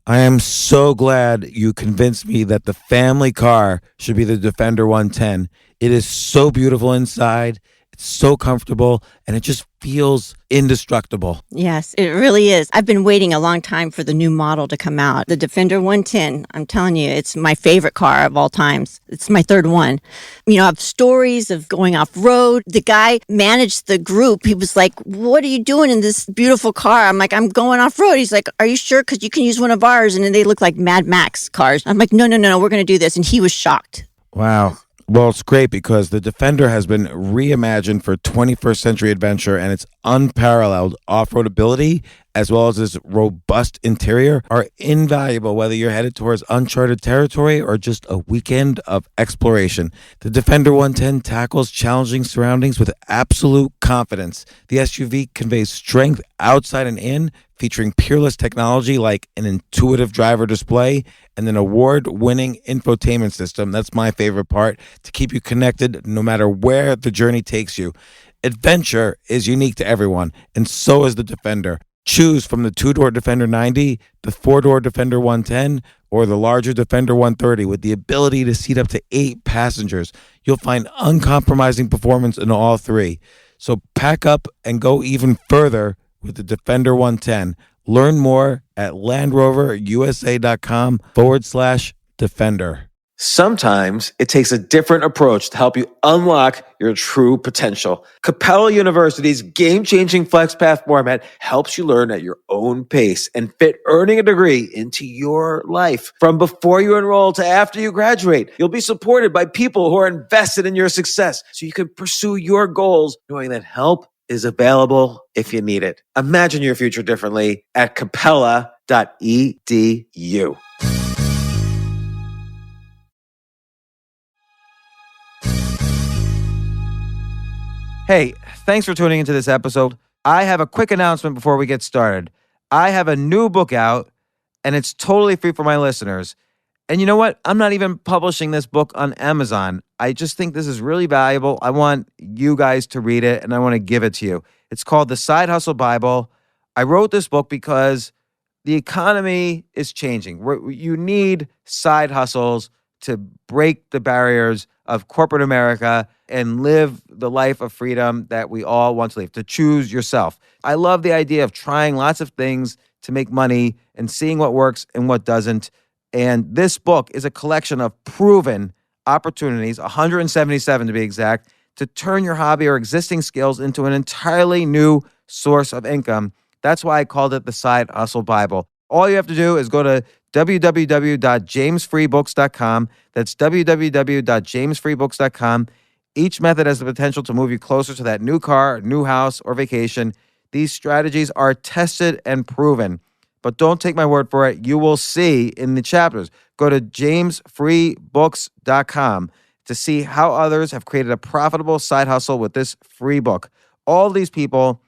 I am so glad you convinced me that the family car should be the Defender 110. It is so beautiful inside. It's so comfortable, and it just feels indestructible. Yes, it really is. I've been waiting a long time for the new model to come out. The Defender 110, I'm telling you, it's my favorite car of all times. It's my third one. You know, I have stories of going off-road. The guy managed the group. He was like, what are you doing in this beautiful car? I'm like, I'm going off-road. He's like, are you sure? Because you can use one of ours. And then they look like Mad Max cars. I'm like, no, we're going to do this. And he was shocked. Wow. Well, it's great because the Defender has been reimagined for 21st century adventure, and its unparalleled off-road ability, as well as its robust interior, are invaluable whether you're headed towards uncharted territory or just a weekend of exploration. The Defender 110 tackles challenging surroundings with absolute confidence. The SUV conveys strength outside and in, featuring peerless technology like an intuitive driver display and an award-winning infotainment system. That's my favorite part, to keep you connected no matter where the journey takes you. Adventure is unique to everyone, and so is the Defender. Choose from the two-door Defender 90, the four-door Defender 110, or the larger Defender 130 with the ability to seat up to 8 passengers. You'll find uncompromising performance in all three. So pack up and go even further with the Defender 110. Learn more at LandRoverUSA.com/Defender. Sometimes it takes a different approach to help you unlock your true potential. Capella University's game-changing FlexPath format helps you learn at your own pace and fit earning a degree into your life. From before you enroll to after you graduate, you'll be supported by people who are invested in your success so you can pursue your goals knowing that help is available if you need it. Imagine your future differently at capella.edu. Hey, thanks for tuning into this episode. I have a quick announcement before we get started. I have a new book out, and it's totally free for my listeners. And you know what? I'm not even publishing this book on Amazon. I just think this is really valuable. I want you guys to read it, and I want to give it to you. It's called The Side Hustle Bible. I wrote this book because the economy is changing. You need side hustles to break the barriers of corporate America and live the life of freedom that we all want to live, to choose yourself. I love the idea of trying lots of things to make money and seeing what works and what doesn't. And this book is a collection of proven opportunities, 177 to be exact, to turn your hobby or existing skills into an entirely new source of income. That's why I called it the Side Hustle Bible. All you have to do is go to www.jamesfreebooks.com. That's www.jamesfreebooks.com. Each method has the potential to move you closer to that new car, new house, or vacation. These strategies are tested and proven. But don't take my word for it. You will see in the chapters. Go to jamesfreebooks.com to see how others have created a profitable side hustle with this free book. All these people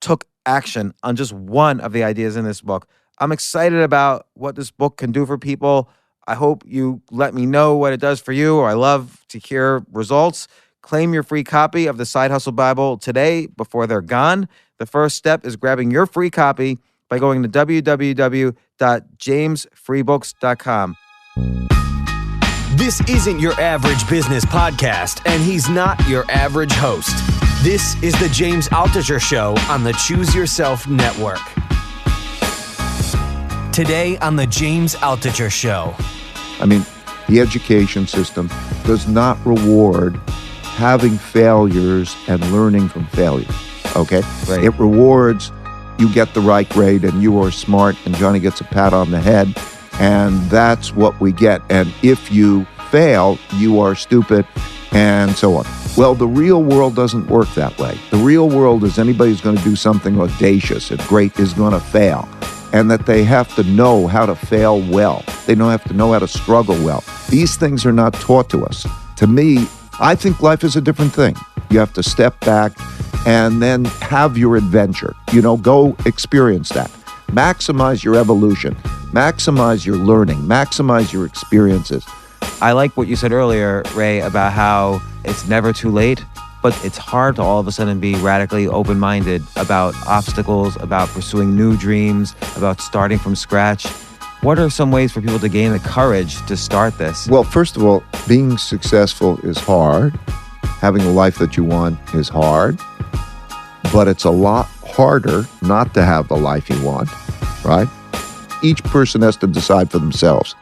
took action on just one of the ideas in this book. I'm excited about what this book can do for people. I hope you let me know what it does for you, or I love to hear results. Claim your free copy of the Side Hustle Bible today before they're gone. The first step is grabbing your free copy by going to www.jamesfreebooks.com. This isn't your average business podcast, and he's not your average host. This is the James Altucher Show on the Choose Yourself Network. Today on the James Altucher Show. I mean, the education system does not reward having failures and learning from failure, okay? Right. It rewards you get the right grade and you are smart and Johnny gets a pat on the head, and that's what we get. And if you fail, you are stupid, and so on. Well, the real world doesn't work that way. The real world is anybody who's going to do something audacious and great is going to fail, and that they have to know how to fail well. They don't have to know how to struggle well. These things are not taught to us. To me, I think life is a different thing. You have to step back and then have your adventure. You know, go experience that. Maximize your evolution. Maximize your learning. Maximize your experiences. I like what you said earlier, Ray, about how it's never too late, but it's hard to all of a sudden be radically open-minded about obstacles, about pursuing new dreams, about starting from scratch. what are some ways for people to gain the courage to start this? Well, first of all, being successful is hard. Having a life that you want is hard. But it's a lot harder not to have the life you want, right? Each person has to decide for themselves.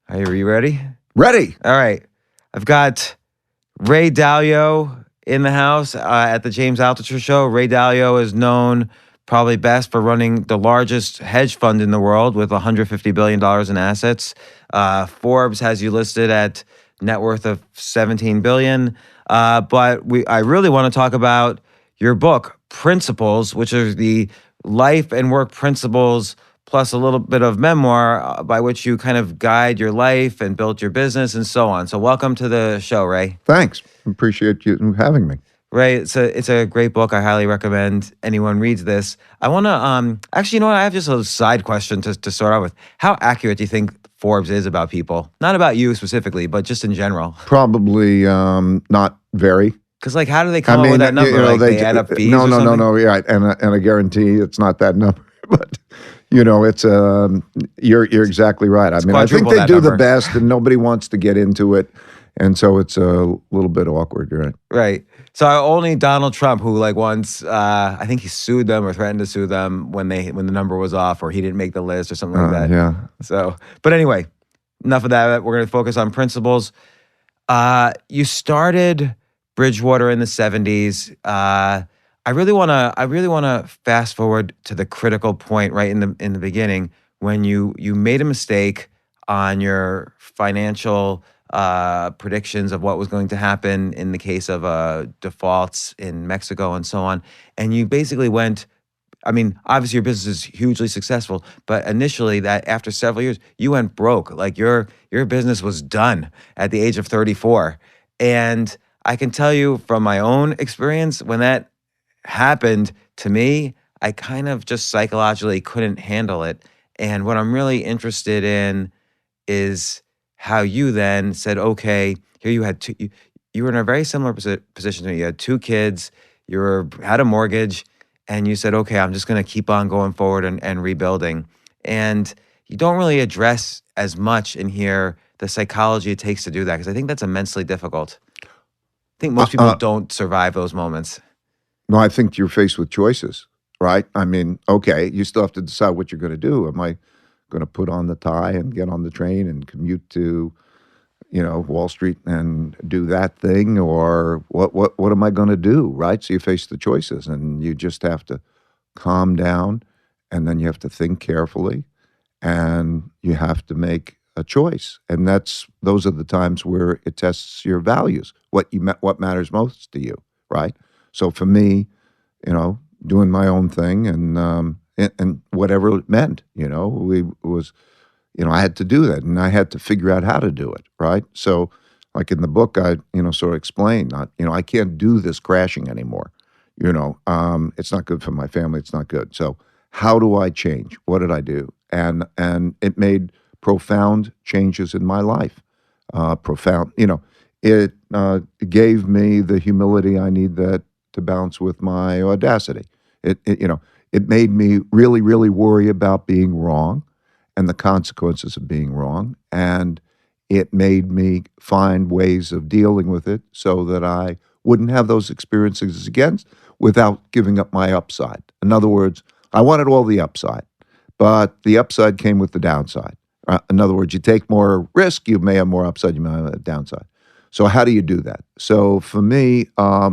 Are you ready? Ready? All right. I've got Ray Dalio in the house at the James Altucher Show. Ray Dalio is known probably best for running the largest hedge fund in the world with $150 billion in assets. Forbes has you listed at net worth of $17 billion. But I really want to talk about your book, Principles, which are the life and work principles plus a little bit of memoir by which you kind of guide your life and build your business and so on. So welcome to the show, Ray. Thanks. Appreciate you having me. Ray, it's a great book. I highly recommend anyone reads this. I want to, actually, you know what? I have just a side question to start out with. How accurate do you think Forbes is about people? Not about you specifically, but just in general. Probably not very. Because, like, how do they come up with that number? They add up fees No, or something? no, yeah. And I guarantee it's not that number. But, it's you're exactly right. I mean, I think they do the best and nobody wants to get into it. And so it's a little bit awkward, right? Right. So only Donald Trump, who once, I think he sued them or threatened to sue them when the number was off or he didn't make the list or something like that. Yeah. So, but anyway, enough of that. We're going to focus on principles. You started BridgeWater in the 70s. I really want to fast forward to the critical point right in the beginning when you made a mistake on your financial predictions of what was going to happen in the case of defaults in Mexico and so on. And you basically went, I mean, obviously your business is hugely successful, but initially that after several years, you went broke. Like your business was done at the age of 34. And I can tell you from my own experience, when that happened to me, I kind of just psychologically couldn't handle it. And what I'm really interested in is how you then said, okay, here you had you were in a very similar position to me. You had 2 kids, had a mortgage, and you said, okay, I'm just going to keep on going forward and rebuilding. And you don't really address as much in here the psychology it takes to do that, because I think that's immensely difficult. I think most people don't survive those moments. No, I think you're faced with choices, right? I mean, okay, you still have to decide what you're going to do. Am I going to put on the tie and get on the train and commute to, Wall Street and do that thing, or what am I going to do, right? So you face the choices, and you just have to calm down, and then you have to think carefully, and you have to make a choice. And those are the times where it tests your values, what matters most to you, right? So for me, doing my own thing and whatever it meant, I had to do that, and I had to figure out how to do it, right? So like in the book, I, sort of explained, I can't do this crashing anymore. It's not good for my family. It's not good. So how do I change? What did I do? And it made profound changes in my life. It gave me the humility I need to balance with my audacity. It made me really, really worry about being wrong and the consequences of being wrong. And it made me find ways of dealing with it so that I wouldn't have those experiences again without giving up my upside. In other words, I wanted all the upside, but the upside came with the downside. In other words, you take more risk, you may have more upside, you may have a downside. So how do you do that? So for me, I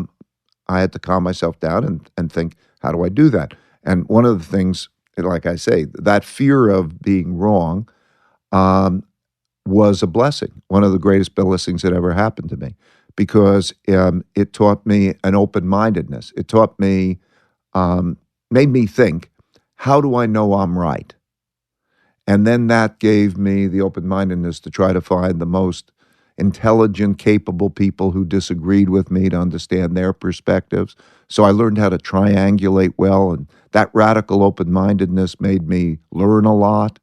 had to calm myself down and think, how do I do that? And one of the things, like I say, that fear of being wrong was a blessing, one of the greatest blessings that ever happened to me, because it taught me an open-mindedness. It taught me, made me think, how do I know I'm right? And then that gave me the open-mindedness to try to find the most intelligent, capable people who disagreed with me to understand their perspectives. So I learned how to triangulate well, and that radical open-mindedness made me learn a lot,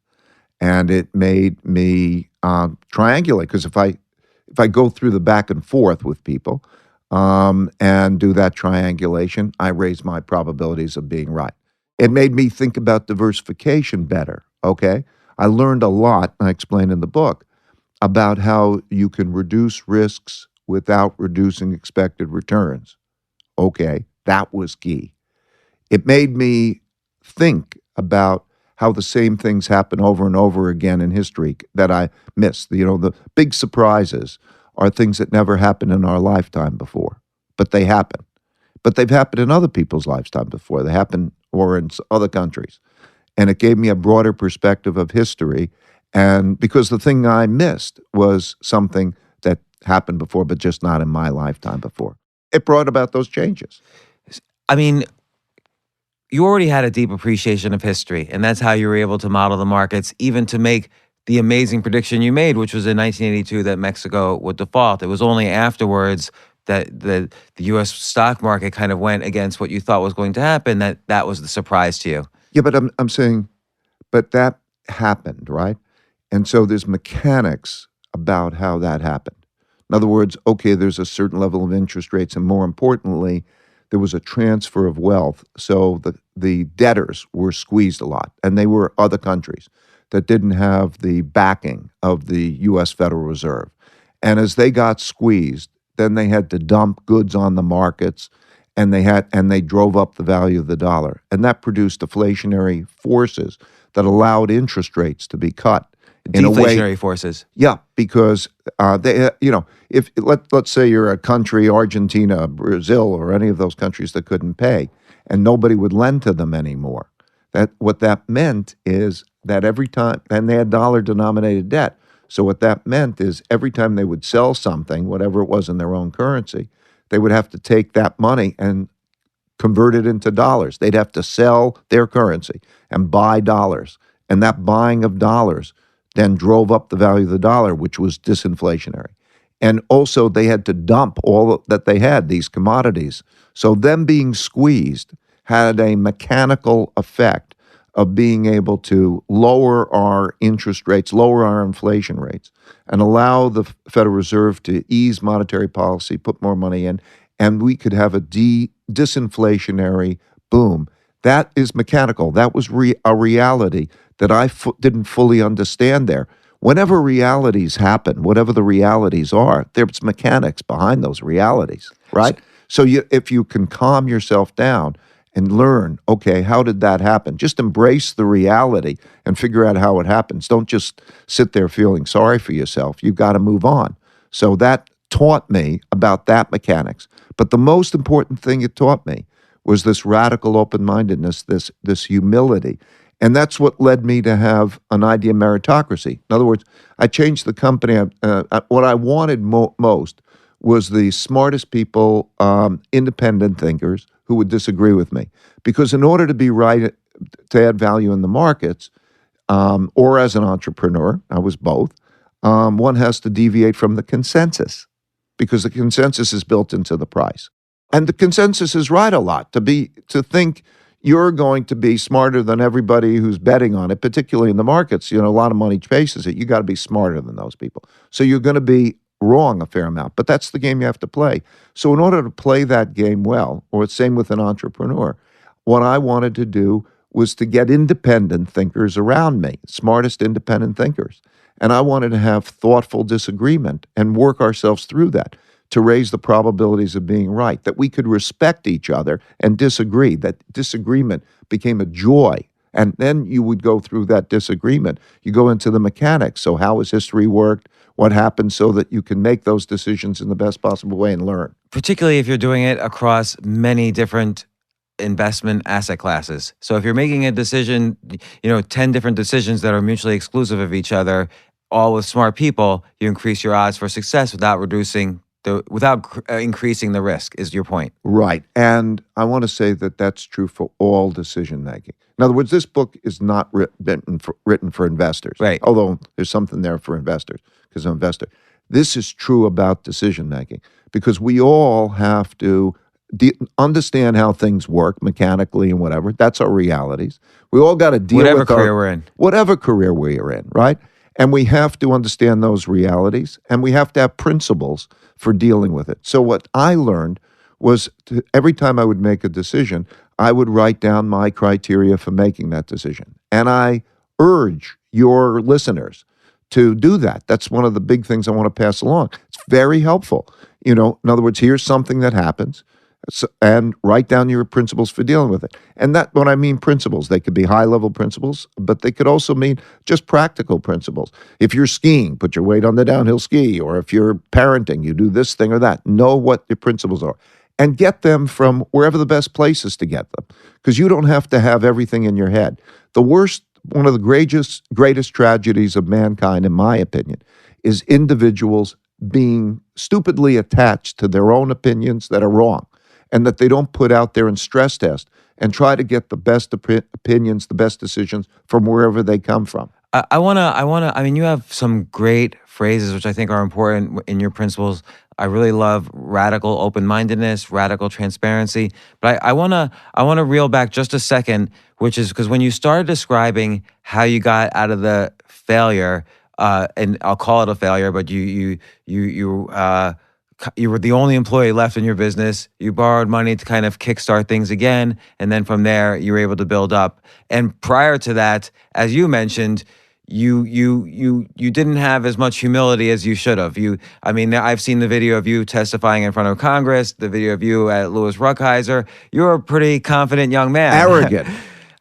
and it made me triangulate. Because if I go through the back and forth with people, and do that triangulation, I raise my probabilities of being right. It made me think about diversification better, okay? I learned a lot, I explained in the book, about how you can reduce risks without reducing expected returns. Okay, that was key. It made me think about how the same things happen over and over again in history that I missed. The big surprises are things that never happened in our lifetime before, but they happen. But they've happened in other people's lifetime before. They happen or in other countries. And it gave me a broader perspective of history. And because the thing I missed was something that happened before, but just not in my lifetime before. It brought about those changes. I mean, you already had a deep appreciation of history, and that's how you were able to model the markets, even to make the amazing prediction you made, which was in 1982 that Mexico would default. It was only afterwards that the U.S. stock market kind of went against what you thought was going to happen, that was the surprise to you. Yeah, but I'm saying, but that happened, right? And so there's mechanics about how that happened. In other words, okay, there's a certain level of interest rates, and more importantly, there was a transfer of wealth. So the debtors were squeezed a lot, and they were other countries that didn't have the backing of the U.S. Federal Reserve. And as they got squeezed, then they had to dump goods on the markets, and they drove up the value of the dollar. And that produced deflationary forces that allowed interest rates to be cut. Deflationary forces. Yeah, because let's say you're a country, Argentina, Brazil, or any of those countries that couldn't pay, and nobody would lend to them anymore. What that meant is that every time, and they had dollar-denominated debt, so what that meant is every time they would sell something, whatever it was in their own currency, they would have to take that money and convert it into dollars. They'd have to sell their currency and buy dollars, and that buying of dollars then drove up the value of the dollar, which was disinflationary. And also they had to dump all that they had, these commodities. So them being squeezed had a mechanical effect of being able to lower our interest rates, lower our inflation rates, and allow the Federal Reserve to ease monetary policy, put more money in, and we could have a disinflationary boom. That is mechanical. That was a reality that I didn't fully understand there. Whenever realities happen, whatever the realities are, there's mechanics behind those realities, right? So if you can calm yourself down and learn, okay, how did that happen? Just embrace the reality and figure out how it happens. Don't just sit there feeling sorry for yourself. You've got to move on. So that taught me about that mechanics. But the most important thing it taught me was this radical open-mindedness, this humility. And that's what led me to have an idea of meritocracy. In other words, I changed the company. What I wanted most was the smartest people, independent thinkers who would disagree with me. Because in order to be right, to add value in the markets, or as an entrepreneur, I was both, one has to deviate from the consensus, because the consensus is built into the price. And the consensus is right a lot, to think you're going to be smarter than everybody who's betting on it, particularly in the markets. A lot of money chases it. You got to be smarter than those people. So you're going to be wrong a fair amount, but that's the game you have to play. So in order to play that game well, or the same with an entrepreneur, what I wanted to do was to get independent thinkers around me, smartest independent thinkers. And I wanted to have thoughtful disagreement and work ourselves through that to raise the probabilities of being right, that we could respect each other and disagree, that disagreement became a joy. And then you would go through that disagreement. You go into the mechanics. So how has history worked? What happened, so that you can make those decisions in the best possible way and learn. Particularly if you're doing it across many different investment asset classes. So if you're making a decision, 10 different decisions that are mutually exclusive of each other, all with smart people, you increase your odds for success without increasing the risk, is your point. Right. And I want to say that that's true for all decision making. In other words, this book is not written for investors. Right. Although there's something there for investors, because I'm an investor. This is true about decision making, because we all have to understand how things work mechanically and whatever. That's our realities. We all got to deal with whatever career we're in. Whatever career we are in, right? And we have to understand those realities, and we have to have principles for dealing with it. So what I learned was every time I would make a decision, I would write down my criteria for making that decision. And I urge your listeners to do that. That's one of the big things I want to pass along. It's very helpful. In other words, here's something that happens, and write down your principles for dealing with it. And that, when I mean principles, they could be high-level principles, but they could also mean just practical principles. If you're skiing, put your weight on the downhill ski, or if you're parenting, you do this thing or that. Know what your principles are, and get them from wherever the best place is to get them, because you don't have to have everything in your head. One of the greatest tragedies of mankind, in my opinion, is individuals being stupidly attached to their own opinions that are wrong, and that they don't put out there and stress test and try to get the best opinions, the best decisions from wherever they come from. I mean, you have some great phrases, which I think are important in your principles. I really love radical open-mindedness, radical transparency. But I want to reel back just a second, which is because when you started describing how you got out of the failure, and I'll call it a failure, but you were the only employee left in your business. You borrowed money to kind of kickstart things again, and then from there you were able to build up. And prior to that, as you mentioned, you didn't have as much humility as you should have. I've seen the video of you testifying in front of Congress, the video of you at Louis Ruckhiser. You're a pretty confident young man. Arrogant.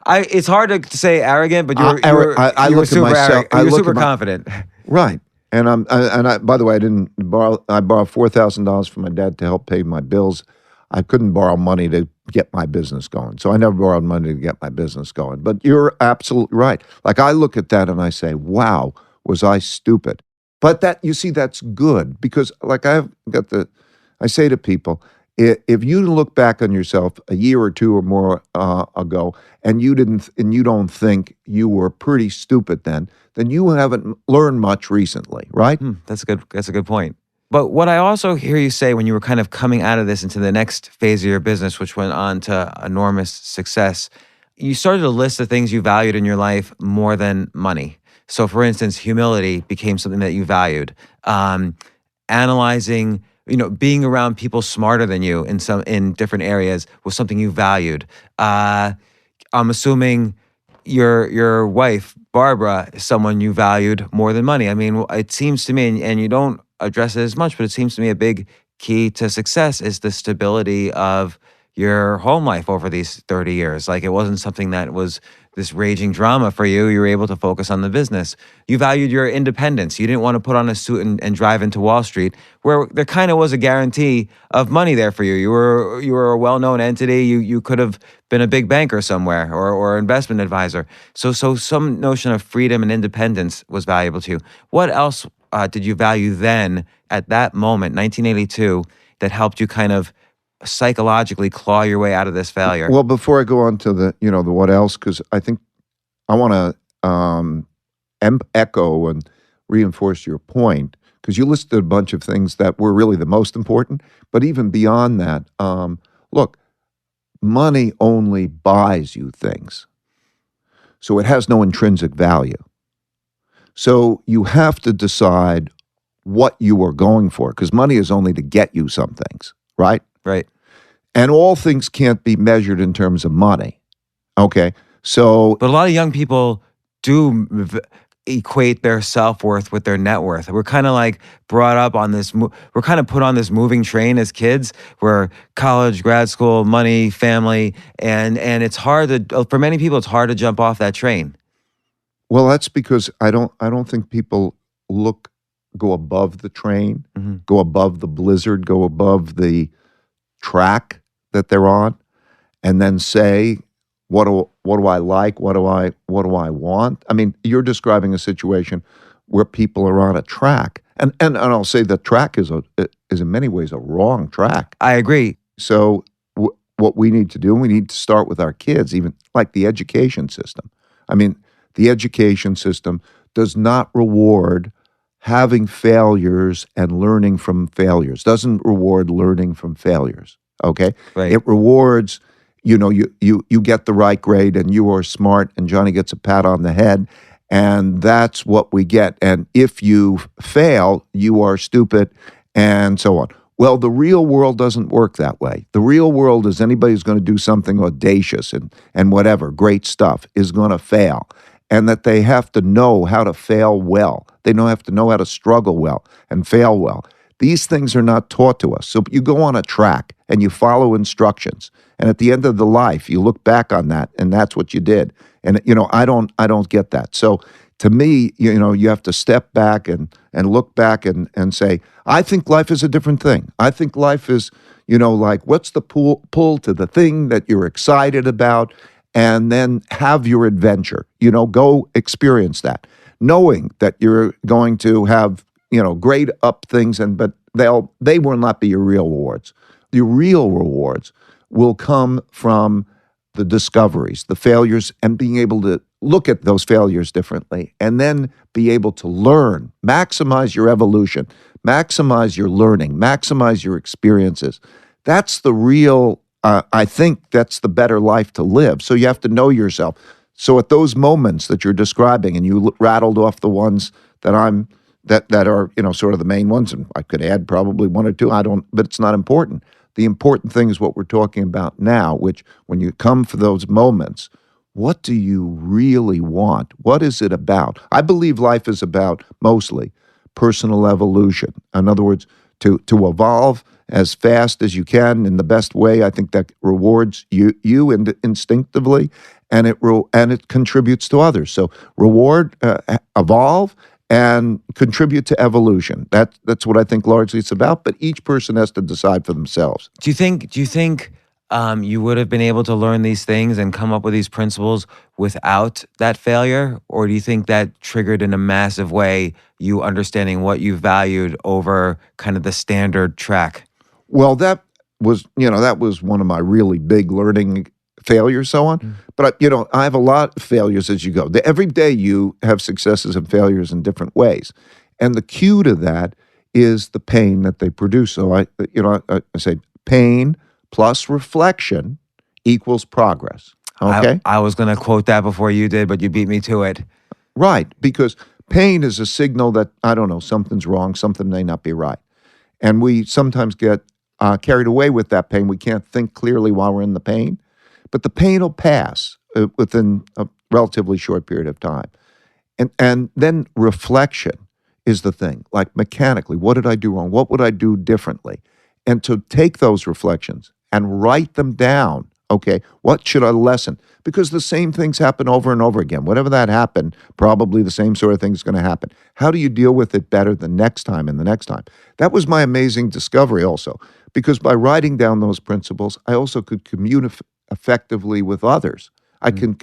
It's hard to say arrogant, but you were super confident. Right. And by the way, I didn't borrow. I borrowed $4,000 from my dad to help pay my bills. I couldn't borrow money to get my business going, so I never borrowed money to get my business going. But you're absolutely right. Like, I look at that and I say, "Wow, was I stupid?" But that's good, because I say to people, if you look back on yourself a year or two or more ago, and you don't think you were pretty stupid then you haven't learned much recently, right? That's a good point. But what I also hear you say when you were kind of coming out of this into the next phase of your business, which went on to enormous success, you started to list the things you valued in your life more than money. So, for instance, humility became something that you valued. Analyzing, being around people smarter than you in different areas was something you valued. I'm assuming your wife, Barbara, is someone you valued more than money. I mean, it seems to me, and you don't address it as much, but it seems to me a big key to success is the stability of your home life over these 30 years. Like, it wasn't something that was this raging drama for you. You were able to focus on the business. You valued your independence. You didn't want to put on a suit and drive into Wall Street, where there kind of was a guarantee of money there for you. You were a well-known entity. You could have been a big banker somewhere or investment advisor. So some notion of freedom and independence was valuable to you. What else did you value then at that moment, 1982, that helped you kind of psychologically claw your way out of this failure? Well, before I go on to the what else, because I think I want to echo and reinforce your point, because you listed a bunch of things that were really the most important. But even beyond that, look, money only buys you things, so it has no intrinsic value. So you have to decide what you are going for, because money is only to get you some things, right? Right. And all things can't be measured in terms of money. Okay. So, but a lot of young people do equate their self-worth with their net worth. We're kind of like brought up on this, we're kind of put on this moving train as kids, where college, grad school, money, family, and it's hard for many people, it's hard to jump off that train. Well, that's because I don't think people go above the train, go above the blizzard, go above the track that they're on, and then say, what do I like? What do I want? I mean, you're describing a situation where people are on a track, and I'll say the track is in many ways a wrong track. I agree. So what we need to do, we need to start with our kids, even like the education system. I mean, the education system does not reward having failures and learning from failures. Doesn't reward learning from failures. Okay? Right. It rewards, you get the right grade and you are smart and Johnny gets a pat on the head, And that's what we get. And if you fail, you are stupid, and so on. Well, the real world doesn't work that way. The real world is anybody who's going to do something audacious and whatever, great stuff, is going to fail. And that they have to know how to fail well. They don't have to know how to struggle well and fail well. These things are not taught to us. So you go on a track and you follow instructions. And at the end of the life, you look back on that, and that's what you did. And I don't get that. So to me, you have to step back and look back and say, I think life is a different thing. I think life is, like, what's the pull to the thing that you're excited about, and then have your adventure. Go experience that, knowing that you're going to have, great up things, but they will not be your real rewards. Your real rewards will come from the discoveries, the failures, and being able to look at those failures differently, and then be able to learn, maximize your evolution, maximize your learning, maximize your experiences. That's the real, I think that's the better life to live. So you have to know yourself. So at those moments that you're describing, and you rattled off the ones that are, sort of the main ones, and I could add probably one or two, but it's not important. The important thing is what we're talking about now, which when you come for those moments, what do you really want? What is it about? I believe life is about mostly personal evolution. In other words, to evolve as fast as you can in the best way. I think that rewards you instinctively, and it contributes to others. So reward, evolve, and contribute to evolution. That's what I think largely it's about, but each person has to decide for themselves. Do you think you would have been able to learn these things and come up with these principles without that failure? Or do you think that triggered in a massive way you understanding what you valued over kind of the standard track? Well, that was one of my really big learning failures, so on. But, I have a lot of failures as you go. Every day you have successes and failures in different ways. And the key to that is the pain that they produce. So I say pain plus reflection equals progress. Okay? I was going to quote that before you did, but you beat me to it. Right, because pain is a signal that, something's wrong, something may not be right. And we sometimes get carried away with that pain. We can't think clearly while we're in the pain. But the pain will pass within a relatively short period of time. And then reflection is the thing, like mechanically, what did I do wrong? What would I do differently? And to take those reflections and write them down. Okay, what should I lessen? Because the same things happen over and over again. Whatever that happened, probably the same sort of thing is going to happen. How do you deal with it better the next time and the next time? That was my amazing discovery also, because by writing down those principles, I also could communicate effectively with others. I can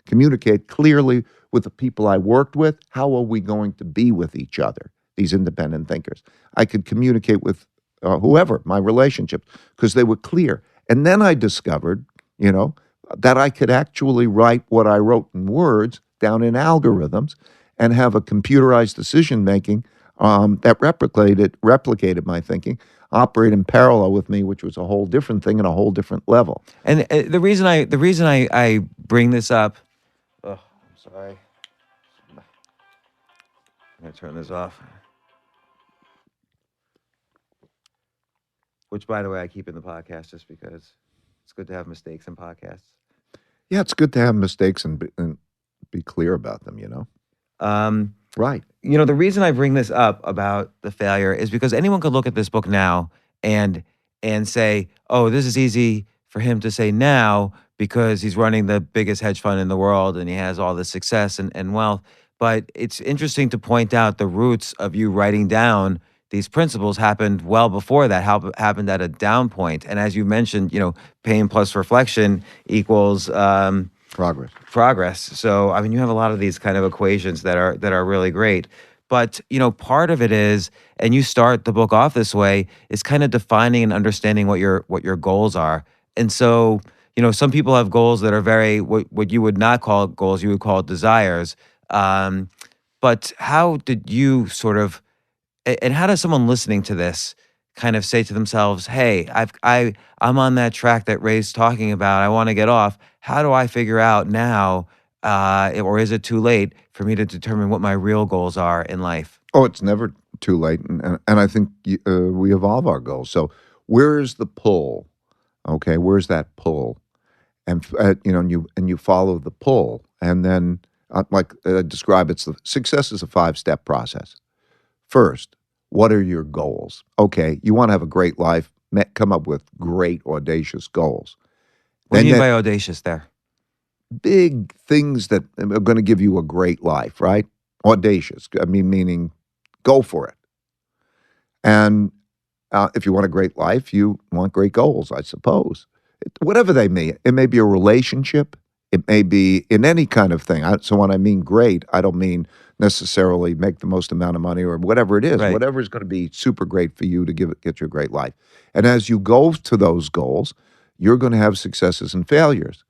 communicate clearly with the people I worked with. How are we going to be with each other, these independent thinkers? I could communicate with whoever, my relationships, because they were clear. And then I discovered, that I could actually write what I wrote in words down in algorithms and have a computerized decision-making that replicated my thinking, operate in parallel with me, which was a whole different thing and a whole different level. And the reason I bring this up, I'm sorry, I'm gonna turn this off. Which, by the way, I keep in the podcast just because it's good to have mistakes in podcasts. Yeah, it's good to have mistakes and be clear about them. Right. The reason I bring this up about the failure is because anyone could look at this book now and say, oh, this is easy for him to say now because he's running the biggest hedge fund in the world and he has all this success and wealth. But it's interesting to point out the roots of you writing down these principles happened well before that, happened at a down point. And as you mentioned, pain plus reflection equals progress. So, you have a lot of these kind of equations that are really great. But, part of it is, and you start the book off this way, is kind of defining and understanding what your goals are. And so, some people have goals that are very, what you would not call goals, you would call desires. But how did you and how does someone listening to this kind of say to themselves, hey, I'm on that track that Ray's talking about. I want to get off. How do I figure out now or is it too late for me to determine what my real goals are in life? Oh, it's never too late, and I think we evolve our goals. So where's the pull? Okay, where's that pull? And and you follow the pull, and then like describe it's the success is a 5-step process. First, what are your goals? Okay, you want to have a great life. Come up with great, audacious goals. What do Then you mean by audacious there? big things that are going to give you a great life, right? Audacious. I mean, meaning go for it. And if you want a great life, you want great goals, I suppose. Whatever they may, it may be a relationship. It may be in any kind of thing. So when I mean great, I don't mean necessarily make the most amount of money or whatever it is. Right. Whatever is going to be super great for you to get you a great life. And as you go to those goals, you're going to have successes and failures.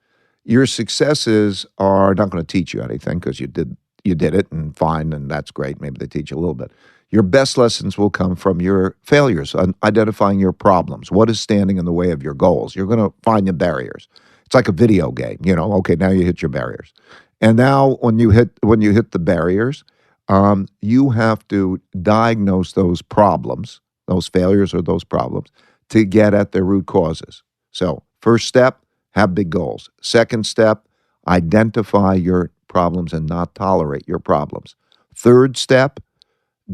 Your successes are not going to teach you anything because you did it and fine, and that's great. Maybe they teach you a little bit. Your best lessons will come from your failures, identifying your problems. What is standing in the way of your goals? You're going to find your barriers. It's like a video game, Okay, now you hit your barriers, and now when you hit the barriers, you have to diagnose those problems, those failures or those problems, to get at their root causes. So, first step, have big goals. Second step, identify your problems and not tolerate your problems. Third step,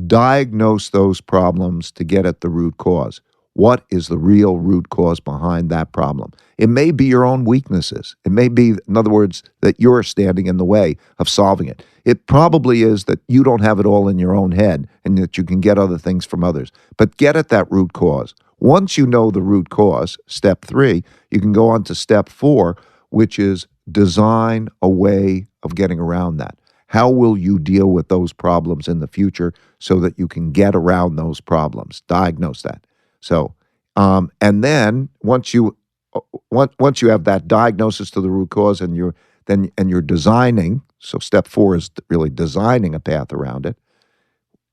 diagnose those problems to get at the root cause. What is the real root cause behind that problem? It may be your own weaknesses. It may be, in other words, that you're standing in the way of solving it. It probably is that you don't have it all in your own head and that you can get other things from others. But get at that root cause. Once you know the root cause, step 3, you can go on to step 4, which is design a way of getting around that. How will you deal with those problems in the future so that you can get around those problems? Diagnose that. So, and then once you have that diagnosis to the root cause, and you're designing. So, step 4 is really designing a path around it.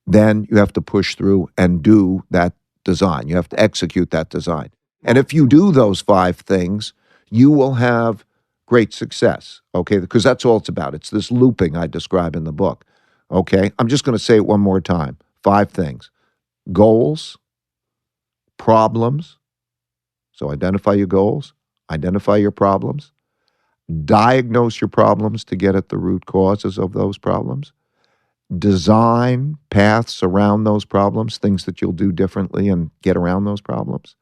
Then you have to push through and do that design. You have to execute that design. And if you do those 5 things, you will have great success, okay? Because that's all it's about. It's this looping I describe in the book, okay? I'm just going to say it one more time. 5 things. Goals, problems. So identify your goals, identify your problems, diagnose your problems to get at the root causes of those problems, design paths around those problems, things that you'll do differently and get around those problems.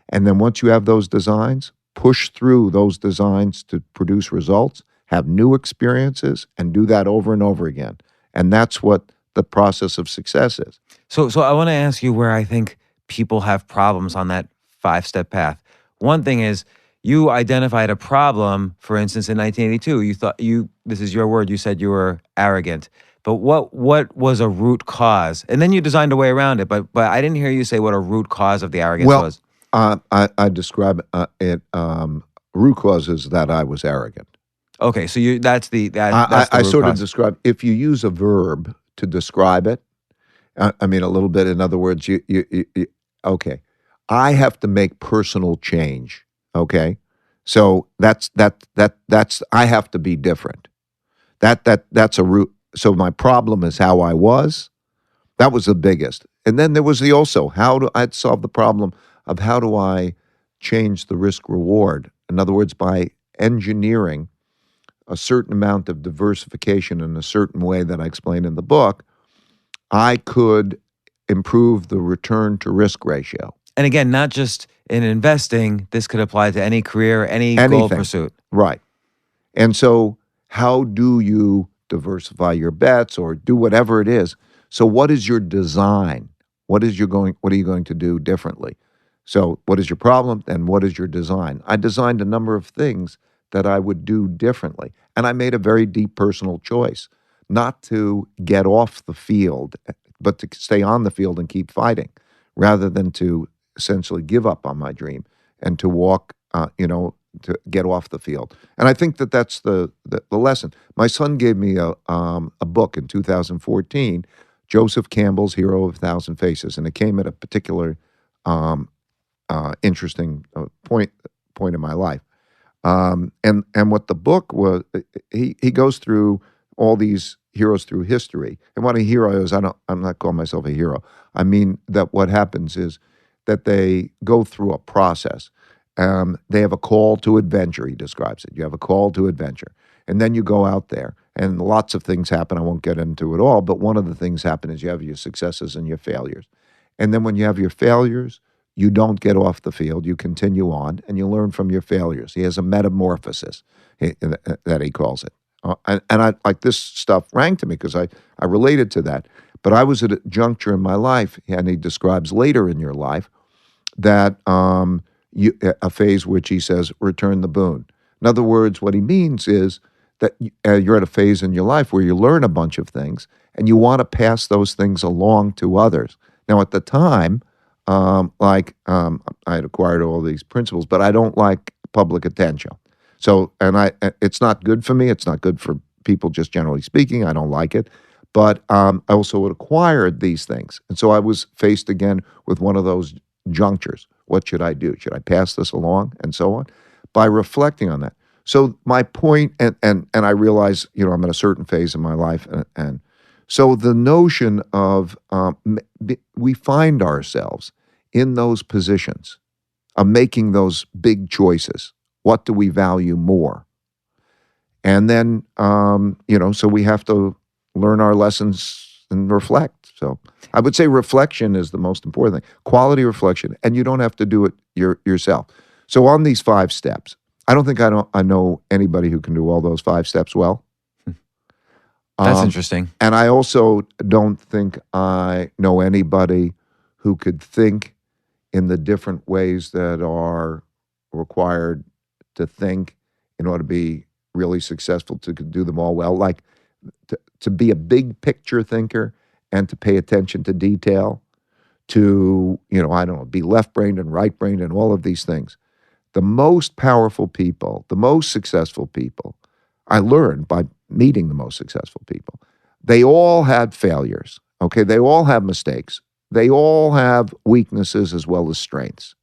And then once you have those designs, push through those designs to produce results, have new experiences, and do that over and over again. And that's what the process of success is. So I want to ask you where I think people have problems on that 5-step path. One thing is you identified a problem, for instance, in 1982. You thought this is your word, you said you were arrogant. But what was a root cause? And then you designed a way around it, but I didn't hear you say what a root cause of the arrogance was. I describe it. Root cause is that I was arrogant. Okay, so that's the I root sort cause. of describe, if you use a verb to describe it, I mean a little bit. In other words, you okay. I have to make personal change. Okay, so that's I have to be different. That's a root. So my problem is how I was. That was the biggest. And then there was the also I'd solve the problem of how do I change the risk reward. In other words, by engineering a certain amount of diversification in a certain way that I explain in the book, I could improve the return to risk ratio. And again, not just in investing, this could apply to any career, any goal pursuit. Right. And so how do you diversify your bets or do whatever it is? So what is your design? What are you going to do differently? So what is your problem and what is your design? I designed a number of things that I would do differently. And I made a very deep personal choice, not to get off the field, but to stay on the field and keep fighting, rather than to essentially give up on my dream and to walk, to get off the field. And I think that that's the lesson. My son gave me a book in 2014, Joseph Campbell's Hero of a Thousand Faces, and it came at a particular interesting point in my life. And what the book was, he goes through all these heroes through history. And what a hero is, I'm not calling myself a hero. I mean that what happens is that they go through a process. They have a call to adventure, he describes it. You have a call to adventure. And then you go out there, and lots of things happen. I won't get into it all, but one of the things happen is you have your successes and your failures. And then when you have your failures, you don't get off the field. You continue on, and you learn from your failures. He has a metamorphosis that he calls it. And I like this stuff rang to me because I related to that. But I was at a juncture in my life, and he describes later in your life that a phase which he says, return the boon. In other words, what he means is that you're at a phase in your life where you learn a bunch of things, and you want to pass those things along to others. Now, at the time, I had acquired all these principles, but I don't like public attention. So, it's not good for me. It's not good for people, just generally speaking. I don't like it. But I also had acquired these things. And so I was faced again with one of those junctures. What should I do? Should I pass this along? And so on. By reflecting on that. So my point, and I realize, I'm in a certain phase in my life. And so the notion of we find ourselves in those positions of making those big choices. What do we value more? And then, so we have to learn our lessons and reflect. So I would say reflection is the most important thing. Quality reflection. And you don't have to do it yourself. So on these 5 steps, I don't think I know anybody who can do all those 5 steps well. That's interesting. And I also don't think I know anybody who could think in the different ways that are required to think in order to be really successful, to do them all well. Like to be a big picture thinker and to pay attention to detail, to, be left-brained and right-brained and all of these things. The most powerful people, the most successful people, I learned by meeting the most successful people. They all had failures, okay? They all have mistakes. They all have weaknesses as well as strengths.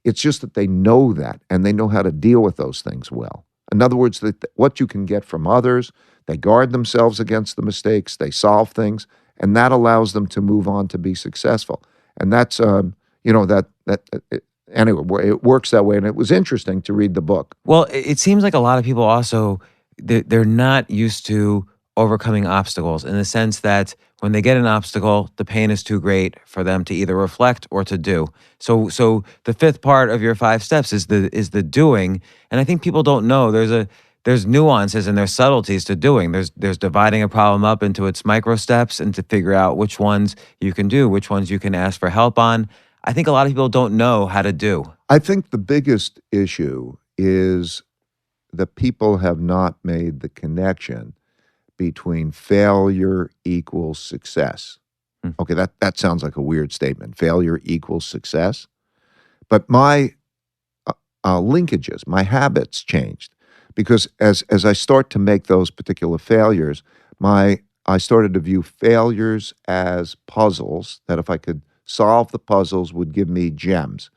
It's just that they know that, and they know how to deal with those things well. In other words, what you can get from others, they guard themselves against the mistakes, they solve things, and that allows them to move on to be successful. And that's, anyway, it works that way, and it was interesting to read the book. Well, it seems like a lot of people also, they're not used to overcoming obstacles in the sense that when they get an obstacle, the pain is too great for them to either reflect or to do. So the 5th part of your 5 steps is the doing, and I think people don't know there's nuances and there's subtleties to doing. There's dividing a problem up into its micro steps and to figure out which ones you can do, which ones you can ask for help on. I think a lot of people don't know how to do. I think the biggest issue is that people have not made the connection between failure equals success. Okay, that sounds like a weird statement. Failure equals success. But my linkages, my habits changed because as I start to make those particular failures, I started to view failures as puzzles that if I could solve the puzzles would give me gems.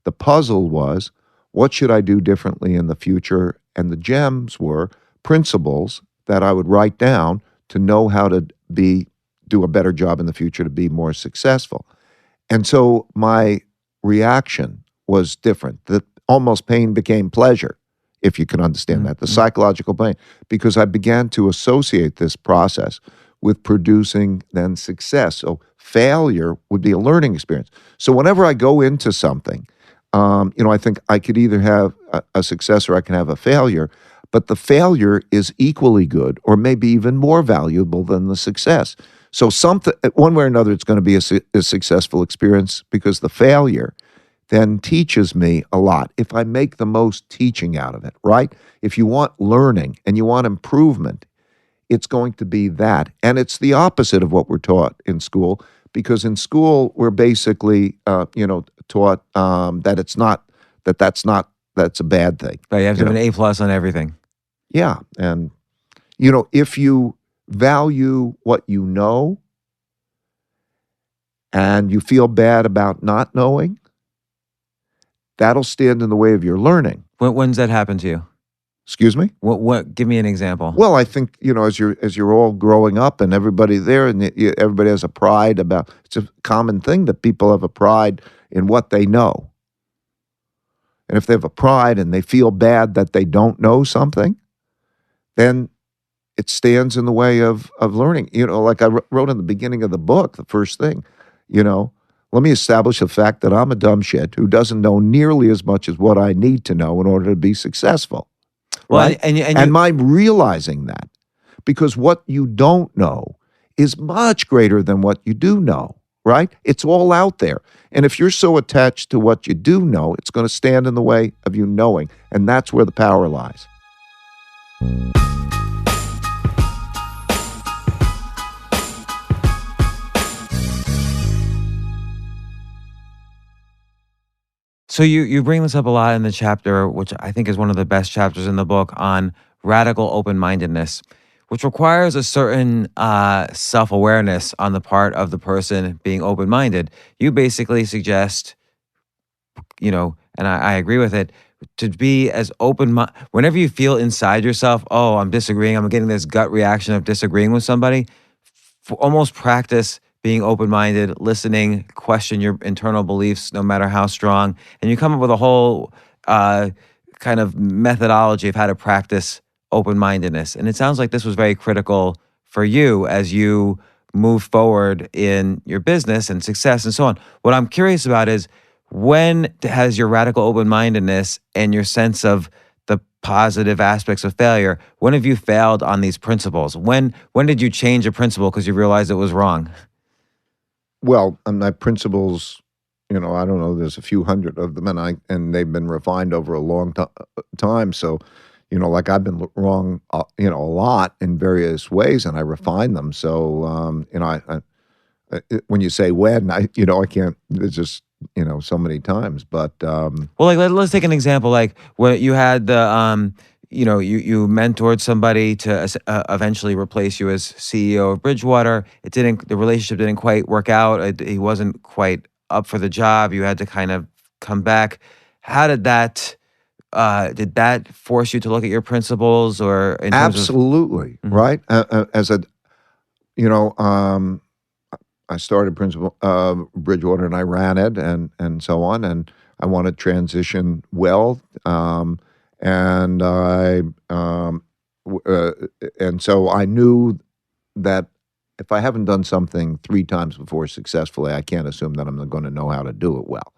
The puzzle was, what should I do differently in the future? And the gems were principles that I would write down to know how to do a better job in the future to be more successful. And so my reaction was different. That almost pain became pleasure, if you can understand that, the psychological pain, because I began to associate this process with producing then success. So failure would be a learning experience. So whenever I go into something, I think I could either have a success or I can have a failure, but the failure is equally good or maybe even more valuable than the success. So one way or another, it's going to be a successful experience because the failure then teaches me a lot if I make the most teaching out of it, right? If you want learning and you want improvement, it's going to be that. And it's the opposite of what we're taught in school, because in school, we're basically, taught that that's a bad thing. Right, you have to have an A+ on everything. Yeah. And, if you value what you know and you feel bad about not knowing, that'll stand in the way of your learning. When's that happened to you? Excuse me? What? Give me an example. Well, I think, as you're all growing up and everybody there and everybody has a pride about, it's a common thing that people have a pride in what they know. And if they have a pride and they feel bad that they don't know something, then it stands in the way of learning. Like I wrote in the beginning of the book, the first thing, let me establish the fact that I'm a dumb shit who doesn't know nearly as much as what I need to know in order to be successful. Well, Right? and my realizing that, because what you don't know is much greater than what you do know, right? It's all out there. And if you're so attached to what you do know, it's going to stand in the way of you knowing. And that's where the power lies. So you bring this up a lot in the chapter, which I think is one of the best chapters in the book, on radical open-mindedness, which requires a certain self-awareness on the part of the person being open-minded. You basically suggest, and I agree with it, to be as whenever you feel inside yourself, oh, I'm disagreeing, I'm getting this gut reaction of disagreeing with somebody, almost practice being open-minded, listening, question your internal beliefs, no matter how strong, and you come up with a whole kind of methodology of how to practice open-mindedness. And it sounds like this was very critical for you as you move forward in your business and success and so on. What I'm curious about is, when has your radical open-mindedness and your sense of the positive aspects of failure, when have you failed on these principles? When did you change a principle because you realized it was wrong? Well, my principles, I don't know, there's a few hundred of them, and they've been refined over a long time. So, like I've been wrong, a lot in various ways, and I refine them. So, when you say when, I can't. It's just so many times. But well, like let's take an example. Like when you had the you mentored somebody to eventually replace you as CEO of BridgeWater. The relationship didn't quite work out. He wasn't quite up for the job. You had to kind of come back. How did that force you to look at your principles, or in terms absolutely of, right? As a, I started BridgeWater and I ran it and so on, and I want to transition well. And so I knew that if I haven't done something 3 times before successfully, I can't assume that I'm going to know how to do it well.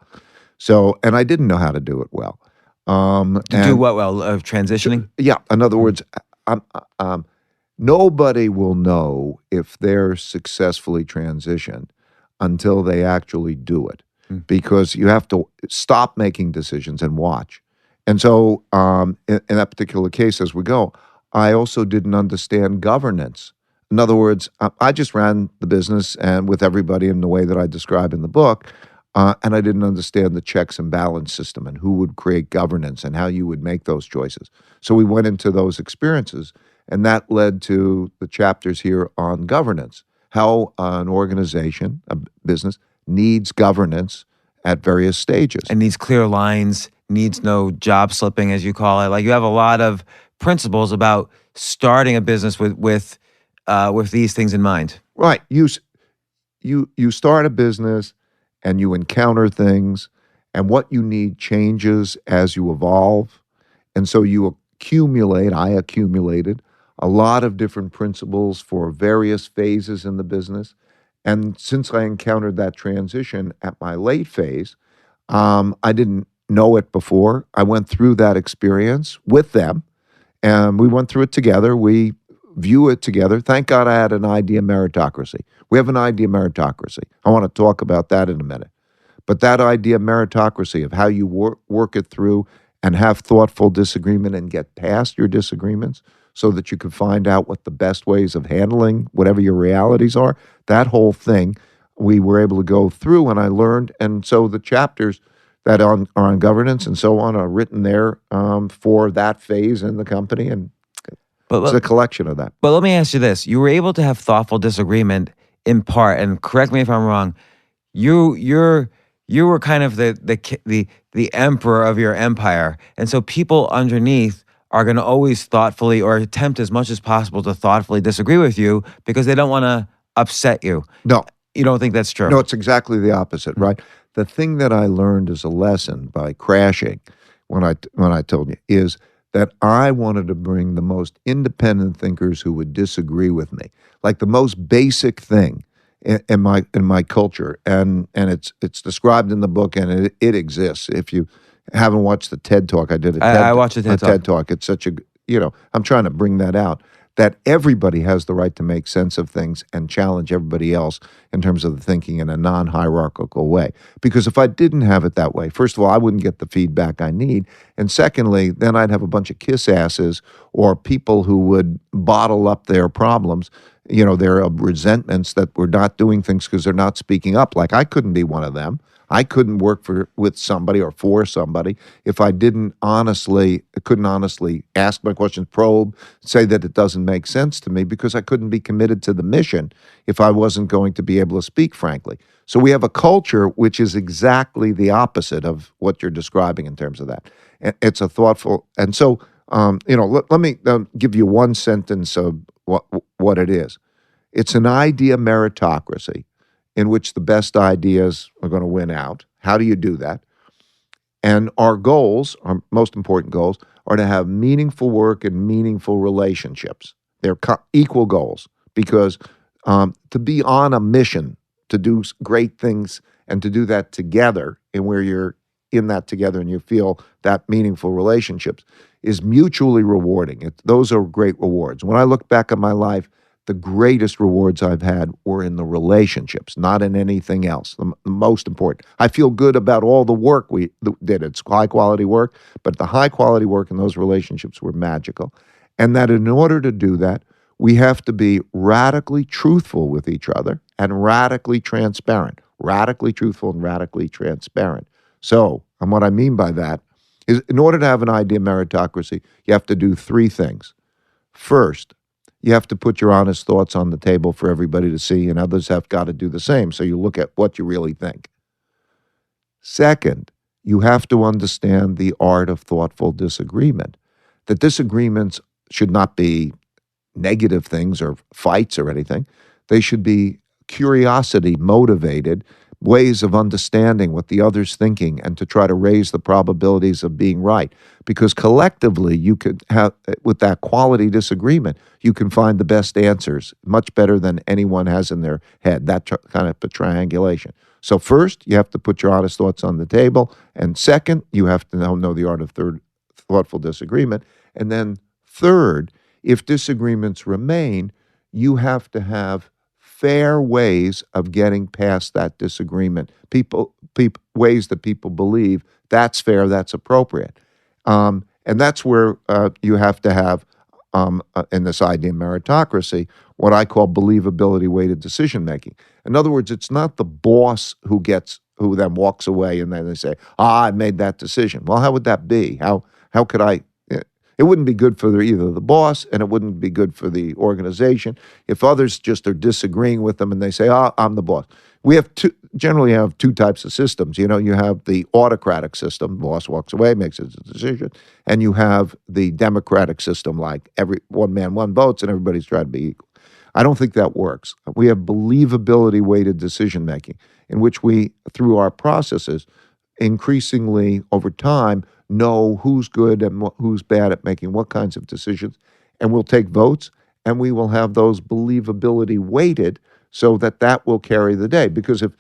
So, and I didn't know how to do it well. Do what well? Transitioning? Yeah. In other words, nobody will know if they're successfully transitioned until they actually do it, because you have to stop making decisions and watch. And so in that particular case, as we go, I also didn't understand governance. In other words, I just ran the business and with everybody in the way that I describe in the book, and I didn't understand the checks and balance system and who would create governance and how you would make those choices. So we went into those experiences, and that led to the chapters here on governance, how an organization, a business, needs governance at various stages. And needs clear lines, needs no job slipping, as you call it. Like, you have a lot of principles about starting a business with these things in mind. Right. You start a business and you encounter things, and what you need changes as you evolve. And so I accumulated a lot of different principles for various phases in the business. And since I encountered that transition at my late phase, I didn't know it before. I went through that experience with them, and we went through it together. We view it together. Thank God I had an idea meritocracy. We have an idea meritocracy. I want to talk about that in a minute. But that idea meritocracy of how you work it through and have thoughtful disagreement and get past your disagreements so that you can find out what the best ways of handling whatever your realities are, that whole thing we were able to go through, and I learned. And so the chapters that are on governance and so on are written there for that phase in the company, and it's a collection of that. But let me ask you this. You were able to have thoughtful disagreement in part, and correct me if I'm wrong, your you were kind of the emperor of your empire, and so people underneath are going to always thoughtfully or attempt as much as possible to thoughtfully disagree with you because they don't want to upset you. No, You don't think that's true? no, it's exactly the opposite, right? The thing that I learned as a lesson by crashing when I told you is that I wanted to bring the most independent thinkers who would disagree with me, like the most basic thing in my culture, and it's described in the book, and it exists. If you haven't watched the TED Talk, I did I watched the TED Talk. It's such a I'm trying to bring that out. That everybody has the right to make sense of things and challenge everybody else in terms of the thinking in a non-hierarchical way. Because if I didn't have it that way, first of all, I wouldn't get the feedback I need. And secondly, then I'd have a bunch of kiss asses or people who would bottle up their problems, their resentments that we're not doing things because they're not speaking up. Like I couldn't be one of them. I couldn't work with somebody or for somebody if I couldn't honestly ask my questions, probe, say that it doesn't make sense to me, because I couldn't be committed to the mission if I wasn't going to be able to speak frankly. So we have a culture which is exactly the opposite of what you're describing in terms of that. It's a thoughtful, and so let me give you one sentence of what it is. It's an idea meritocracy in which the best ideas are going to win out. How do you do that? And our goals, our most important goals, are to have meaningful work and meaningful relationships. They're equal goals, because to be on a mission, to do great things, and to do that together, and where you're in that together and you feel that meaningful relationships, is mutually rewarding. Those are great rewards. When I look back at my life, the greatest rewards I've had were in the relationships, not in anything else. The most important. I feel good about all the work we did. It's high quality work, but the high quality work in those relationships were magical. And that in order to do that, we have to be radically truthful with each other and radically transparent. Radically truthful and radically transparent. So, and what I mean by that is, in order to have an idea meritocracy, you have to do three things. First, you have to put your honest thoughts on the table for everybody to see, and others have got to do the same. So you look at what you really think. Second, you have to understand the art of thoughtful disagreement. That disagreements should not be negative things or fights or anything. They should be curiosity motivated ways of understanding what the other's thinking and to try to raise the probabilities of being right. Because collectively, you could have, with that quality disagreement, you can find the best answers much better than anyone has in their head, that kind of a triangulation. So first, you have to put your honest thoughts on the table. And second, you have to know the art of thoughtful disagreement. And then third, if disagreements remain, you have to have fair ways of getting past that disagreement. Ways that people believe that's fair, that's appropriate. And that's where you have to have, in this idea of meritocracy, what I call believability-weighted decision-making. In other words, it's not the boss who then walks away and then they say, I made that decision. Well, how would that be? How could I? It wouldn't be good for either the boss, and it wouldn't be good for the organization if others just are disagreeing with them and they say, I'm the boss. We generally have two types of systems. You have the autocratic system, the boss walks away, makes a decision, and you have the democratic system, like every one man, one votes, and everybody's trying to be equal. I don't think that works. We have believability-weighted decision-making, in which we, through our processes, increasingly over time, know who's good and who's bad at making what kinds of decisions, and we'll take votes, and we will have those believability weighted so that will carry the day. Because if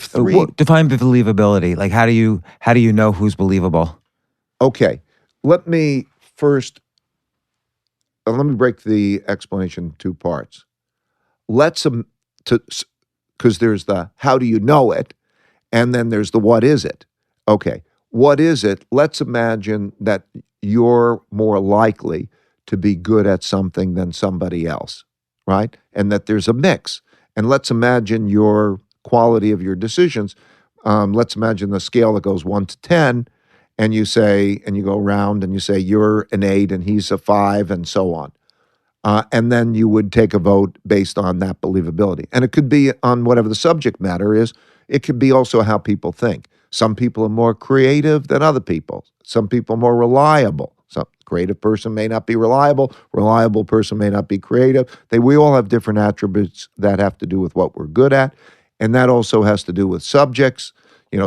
three define believability, like how do you know who's believable? Okay, let me break the explanation in two parts. Because there's the how do you know it, and then there's the what is it. Okay. What is it? Let's imagine that you're more likely to be good at something than somebody else, right? And that there's a mix. And let's imagine your quality of your decisions. Let's imagine the scale that goes 1 to 10, and you go around and you say you're an 8 and he's a 5 and so on. And then you would take a vote based on that believability. And it could be on whatever the subject matter is. It could be also how people think. Some people are more creative than other people. Some people are more reliable. Some creative person may not be reliable. Reliable person may not be creative. We all have different attributes that have to do with what we're good at. And that also has to do with subjects.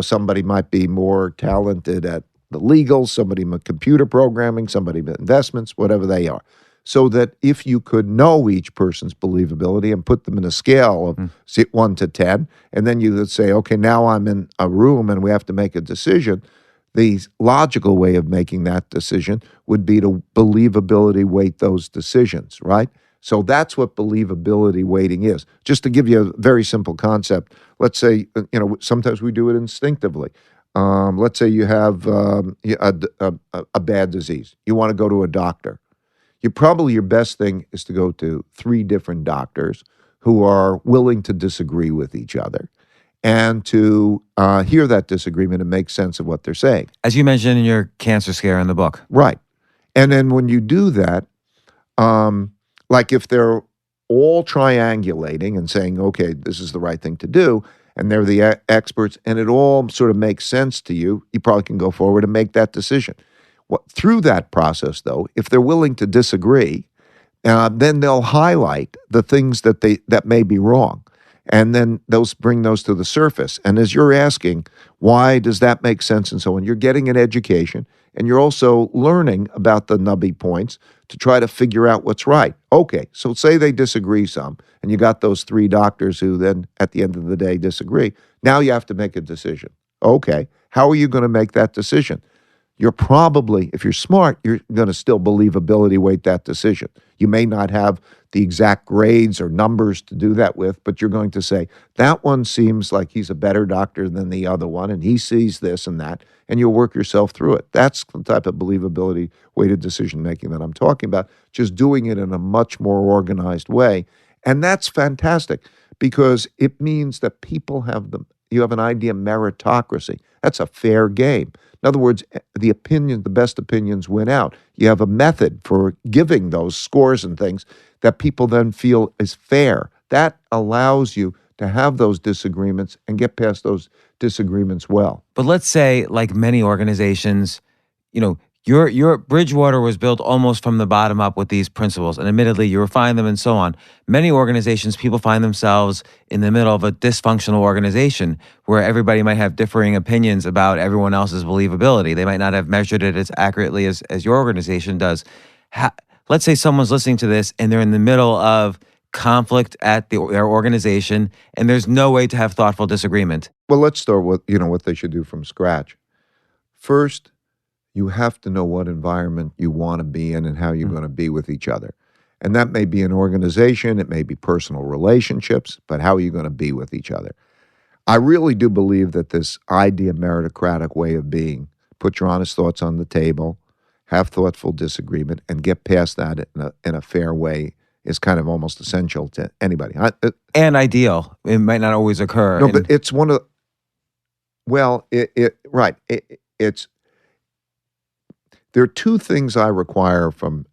Somebody might be more talented at the legal, somebody with computer programming, somebody with investments, whatever they are. So that if you could know each person's believability and put them in a scale of 1 to 10, and then you would say, okay, now I'm in a room and we have to make a decision, the logical way of making that decision would be to believability weight those decisions, right? So that's what believability weighting is. Just to give you a very simple concept, let's say, sometimes we do it instinctively. Let's say you have a bad disease. You want to go to a doctor. Your best thing is to go to 3 different doctors who are willing to disagree with each other and to hear that disagreement and make sense of what they're saying. As you mentioned in your cancer scare in the book. Right. And then when you do that, like if they're all triangulating and saying, okay, this is the right thing to do, and they're the experts, and it all sort of makes sense to you, you probably can go forward and make that decision. Through that process, though, if they're willing to disagree, then they'll highlight the things that may be wrong, and then bring those to the surface. And as you're asking, why does that make sense and so on, you're getting an education, and you're also learning about the nubby points to try to figure out what's right. Okay, so say they disagree some, and you got those 3 doctors who then, at the end of the day, disagree. Now you have to make a decision. Okay, how are you going to make that decision? You're probably, if you're smart, you're going to still believability weight that decision. You may not have the exact grades or numbers to do that with, but you're going to say, that one seems like he's a better doctor than the other one, and he sees this and that, and you'll work yourself through it. That's the type of believability weighted decision-making that I'm talking about, just doing it in a much more organized way. And that's fantastic because it means that you have an idea of meritocracy. That's a fair game. In other words, the best opinions win out. You have a method for giving those scores and things that people then feel is fair. That allows you to have those disagreements and get past those disagreements well. But let's say, like many organizations, your BridgeWater was built almost from the bottom up with these principles, and admittedly, you refine them and so on. Many organizations, people find themselves in the middle of a dysfunctional organization where everybody might have differing opinions about everyone else's believability. They might not have measured it as accurately as your organization does. Let's say someone's listening to this and they're in the middle of conflict at their organization, and there's no way to have thoughtful disagreement. Well, let's start with what they should do from scratch. First, you have to know what environment you want to be in and how you're going to be with each other. And that may be an organization, it may be personal relationships, but how are you going to be with each other? I really do believe that this idea of meritocratic way of being, put your honest thoughts on the table, have thoughtful disagreement, and get past that in a fair way is kind of almost essential to anybody. And ideal. It might not always occur. No, but it's one of, it's, there are 2 things I require from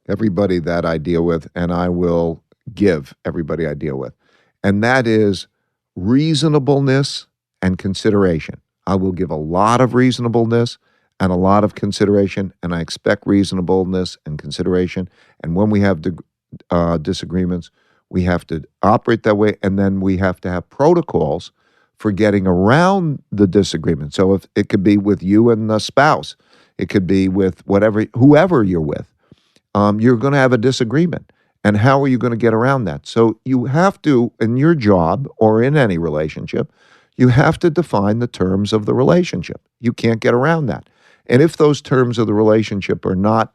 everybody that I deal with, and I will give everybody I deal with. And that is reasonableness and consideration. I will give a lot of reasonableness and a lot of consideration, and I expect reasonableness and consideration. And when we have disagreements, we have to operate that way, and then we have to have protocols for getting around the disagreement. So if it could be with you and the spouse, it could be with whoever you're with. You're going to have a disagreement. And how are you going to get around that? So you have to, in your job or in any relationship, you have to define the terms of the relationship. You can't get around that. And if those terms of the relationship are not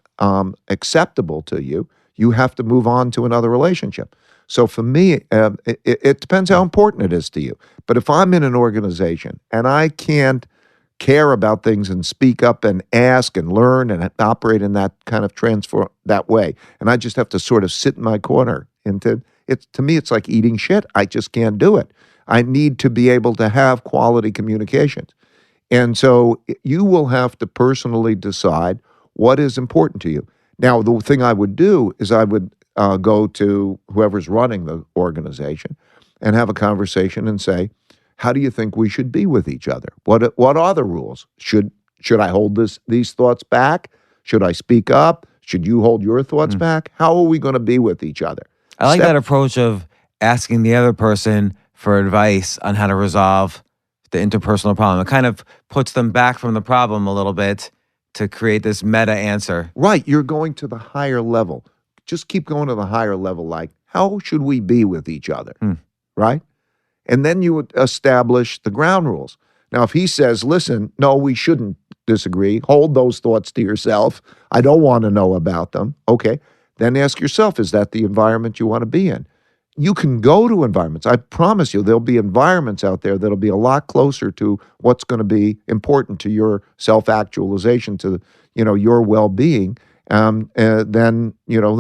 acceptable to you, you have to move on to another relationship. So for me, it depends how important it is to you. But if I'm in an organization and I can't care about things and speak up and ask and learn and operate in that kind of transfer that way, and I just have to sort of sit in my corner, to me, it's like eating shit. I just can't do it. I need to be able to have quality communications. And so you will have to personally decide what is important to you. Now, the thing I would do is I would go to whoever's running the organization and have a conversation and say, How do you think we should be with each other? What are the rules? Should I hold these thoughts back? Should I speak up? Should you hold your thoughts back? How are we going to be with each other? I like that approach of asking the other person for advice on how to resolve the interpersonal problem. It kind of puts them back from the problem a little bit to create this meta answer. Right. You're going to the higher level. Just keep going to the higher level. Like, how should we be with each other? Right? And then you would establish the ground rules. Now, if he says, listen, no, we shouldn't disagree. Hold those thoughts to yourself. I don't want to know about them. Okay. Then ask yourself, is that the environment you want to be in? You can go to environments. I promise you, there'll be environments out there that'll be a lot closer to what's going to be important to your self-actualization, to your well-being, than the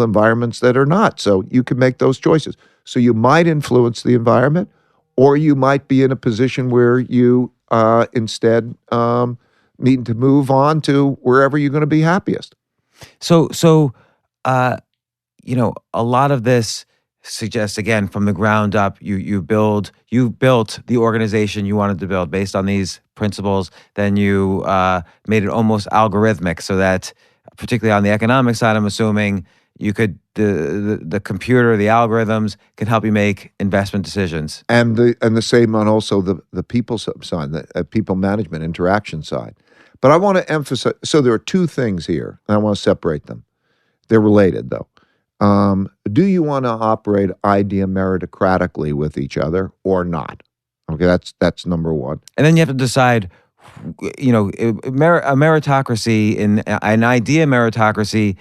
environments that are not. So you can make those choices. So you might influence the environment, or you might be in a position where you instead need to move on to wherever you're going to be happiest. So a lot of this suggests, again, from the ground up, you built the organization you wanted to build based on these principles. Then you made it almost algorithmic, so that, particularly on the economic side, I'm assuming you could the computer, the algorithms can help you make investment decisions. And the same on also the people side, the people management interaction side. But I want to emphasize. So there are two things here, and I want to separate them. They're related, though. Do you want to operate idea meritocratically with each other or not? Okay, that's number one. And then you have to decide, a meritocracy, an idea meritocracy